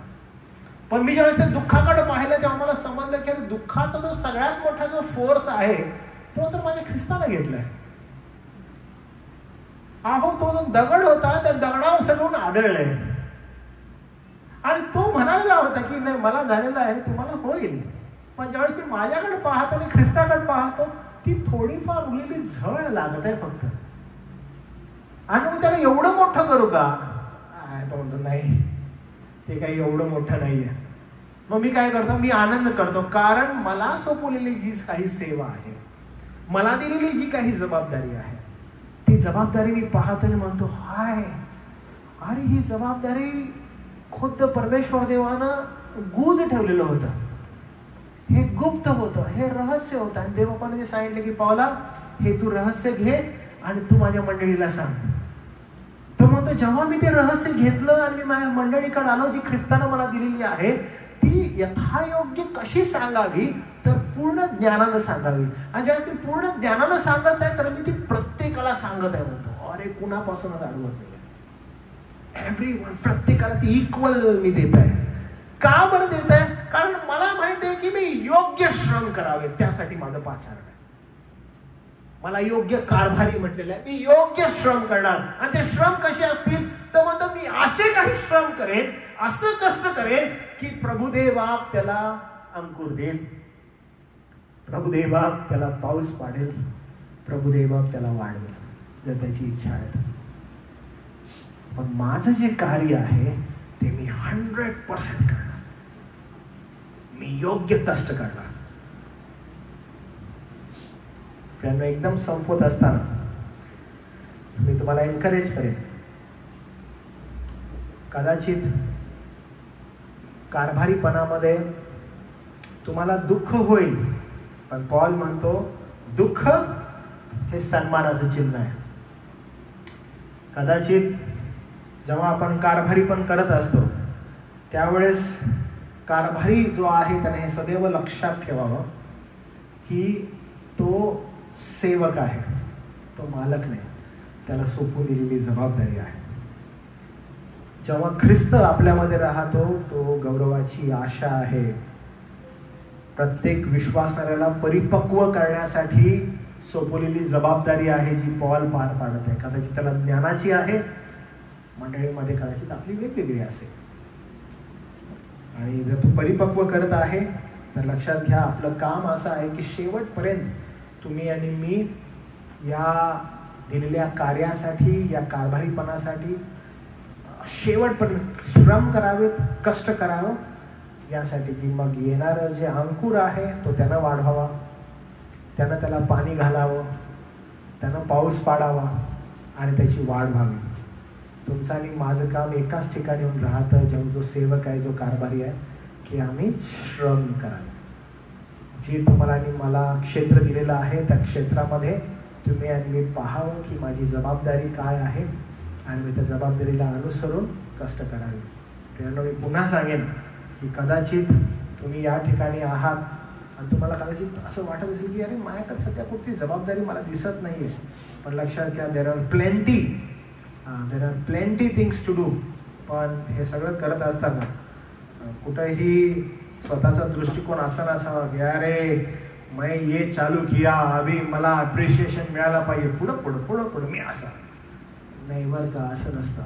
पण मी ज्यावेळेस त्या दुःखाकडे पाहिलं तेव्हा मला समजलं की दुःखाचा जो सगळ्यात मोठा जो फोर्स आहे तो तर माझ्या ख्रिस्ताला घेतलाय. अहो, तो जो दगड होता त्या दगडावर सगळं आदळलंय. आणि तो म्हणालेला होता की नाही मला झालेलं आहे तुम्हाला होईल. पण ज्यावेळेस मी माझ्याकडे पाहतो आणि ख्रिस्ताकडे पाहतो ती थोडीफार उरलेली झळ लागत आहे फक्त. आणि मी त्याला एवढं मोठं करू का? तो म्हणतो नाही, ते काही एवढं मोठं नाहीये. मग मी काय करतो, मी आनंद करतो, कारण मला सोपवलेली जी काही सेवा आहे, मला दिलेली जी काही जबाबदारी आहे, ती जबाबदारी मी पाहतो आणि म्हणतो हाय, अरे ही जबाबदारी खुद्द परमेश्वर देवानं गुज ठेवलेलं होतं. हे गुप्त होतं, हे रहस्य होतं. आणि देवबापाने जे सांगितले की पावला हे तू रहस्य घे आणि तू माझ्या मंडळीला सांग. तो म्हणतो जेव्हा मी ते रहस्य घेतलं आणि मी माझ्या मंडळीकडे आलो, जी ख्रिस्तानं मला दिलेली आहे ती यथायोग्य कशी सांगावी तर पूर्ण ज्ञानानं सांगावी. आणि ज्यावेळेस मी पूर्ण ज्ञानानं सांगत आहे तर मी ती प्रत्येकाला सांगत आहे. म्हणतो अरे कुणापासूनच अडवत नाही, एव्हरीवन, प्रत्येकाला ती इक्वल मी देत आहे. का बरं देत आहे? कारण मला माहित आहे की मी योग्य श्रम करावे, त्यासाठी माझं पाचारण आहे. मला योग्य कारभारी म्हटलेलं आहे, मी योग्य श्रम करणार. आणि ते श्रम कसे असतील? तर म्हणतो मी असे काही श्रम करेन, असं कष्ट करेन की प्रभुदेव बाप त्याला अंकुर देईल, प्रभुदेव बाप त्याला पाऊस पाडेल, प्रभुदेव बाप त्याला वाढवेल, जर त्याची इच्छा आहे. पण माझं जे कार्य आहे ते मी 100% करणार, मी योग्य कष्ट करणार. त्यांना एकदम संपवत असताना मी तुम्हाला एनकरेज करेन. कदाचित कारभारीपणामध्ये तुम्हाला दुःख होईल, पण पॉल म्हणतो दुःख हे सन्मानाचं चिन्ह आहे. कदाचित जेव्हा आपण कारभारीपण करत असतो त्यावेळेस कारभारी जो आहे त्याने हे सदैव लक्षात ठेवावं की तो सेवक आहे, तो मालक नाही, त्याला सोपवून दिलेली जबाबदारी आहे. जेव्हा ख्रिस्त आपल्यामध्ये राहतो तो गौरवाची आशा आहे. प्रत्येक विश्वासणाऱ्याला परिपक्व करण्यासाठी सोपवलेली जबाबदारी आहे जी पॉल पार पाडत आहे. कदाचित त्याला ज्ञानाची आहे, मंडळीमध्ये कदाचित आपली वेगवेगळी असेल. आणि जर तू परिपक्व करत आहे तर लक्षात घ्या आपलं काम असं आहे की शेवटपर्यंत तुम्ही आणि मी या दिलेल्या कार्यासाठी, या कारभारीपणासाठी शेवटपर्यंत श्रम करावेत, कष्ट करावं, यासाठी की मग येणारं जे अंकुर आहे तो त्यानं वाढवावा, त्यानं त्याला पाणी घालावं, त्यानं पाऊस पाडावा आणि त्याची वाढ व्हावी. तुमचं आणि माझं काम एकाच ठिकाणी येऊन राहतं, जेव्हा जो सेवक आहे, जो कारभारी आहे, की आम्ही श्रम करावे. जे तुम्हाला आणि मला क्षेत्र दिलेलं आहे त्या क्षेत्रामध्ये तुम्ही आणि मी पाहावं की माझी जबाबदारी काय आहे आणि मी त्या जबाबदारीला अनुसरून कष्ट करावे. त्यामुळे मी पुन्हा सांगेन की कदाचित तुम्ही या ठिकाणी आहात आणि तुम्हाला कदाचित असं वाटत असेल की अरे माझ्याकडे सध्या कुठली जबाबदारी मला दिसत नाही आहे. पण लक्षात घ्या there are plenty things to do. पण हे सगळं करत असताना कुठेही स्वतःचा दृष्टिकोन असा नसावा की अरे मैं ये चालू किया अभी मला अप्रिशिएशन मिळायला पाहिजे, पुढं पुढं पुढं पुढं मी असा नाही. बरं का, असं नसतं.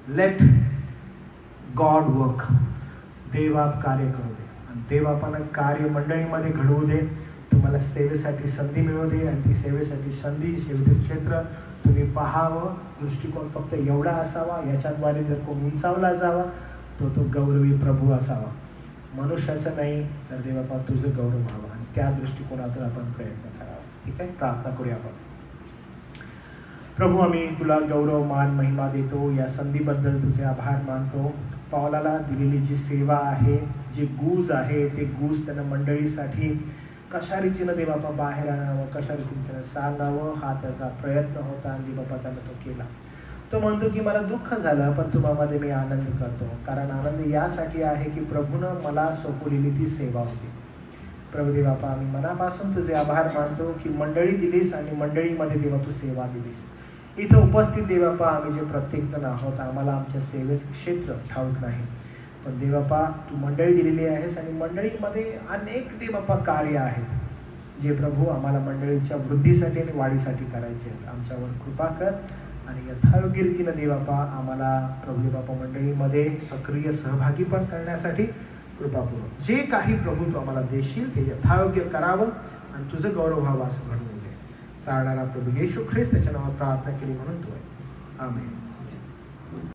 Let God work. देवबाप कार्य करू दे आणि देवबापानं कार्य मंडळीमध्ये घडवू दे. तुम्हाला सेवेसाठी संधी मिळू दे आणि ती सेवेसाठी संधी, सेवेचे क्षेत्र तुम्ही पाहावं. दृष्टिकोन फक्त एवढा असावा, याच्याद्वारे जर कोण उंचावला जावा तो गौरवी प्रभू असावा, मनुष्याचं नाही तर देवबापा तुझं गौरव व्हावं. आणि त्या दृष्टिकोनातून आपण प्रयत्न करावा. ठीक आहे, प्रार्थना करूया आपण. प्रभू आम्ही तुला गौरव, मान, महिमा देतो. या संधीबद्दल तुझे आभार मानतो. पौलाला दिलेली जी सेवा आहे, जी गूज आहे, ते गूज त्यानं मंडळीसाठी कशा रीतीनं देवबापा बाहेर आणावं, कशा रीतीने त्यानं सांगावं, हा त्याचा प्रयत्न होता आणि देवबापा त्यानं तो केला. तो म्हणतो की मला दुःख झालं पण तुम्हामध्ये मी आनंद करतो, कारण आनंद यासाठी आहे की प्रभूनं मला सोपवलेली ती सेवा होती. प्रभू देवबापा आम्ही मनापासून तुझे आभार मानतो की मंडळी दिलीस आणि मंडळीमध्ये देवा तू सेवा दिलीस. इथं उपस्थित देवबापा आम्ही जे प्रत्येक जण आहोत आम्हाला आमच्या सेवेचं क्षेत्र ठाऊक नाही, पण देवबापा तू मंडळी दिलेली आहेस आणि मंडळीमध्ये अनेक देवबापा कार्य आहेत जे प्रभू आम्हाला मंडळीच्या वृद्धीसाठी आणि वाढीसाठी करायचे आहेत. आमच्यावर कृपा कर आणि यथायोग्य रीतीनं देवबापा आम्हाला प्रभू देवबापा मंडळीमध्ये सक्रिय सहभागी पण करण्यासाठी कृपापूर्वक जे काही प्रभू तू आम्हाला देशील ते यथायोग्य करावं आणि तुझं गौरव व्हावं असं घडवून दे. तारणारा प्रभू येशू ख्रिस्त त्याच्या नावात प्रार्थना केली म्हणून तो आहे. आमेन.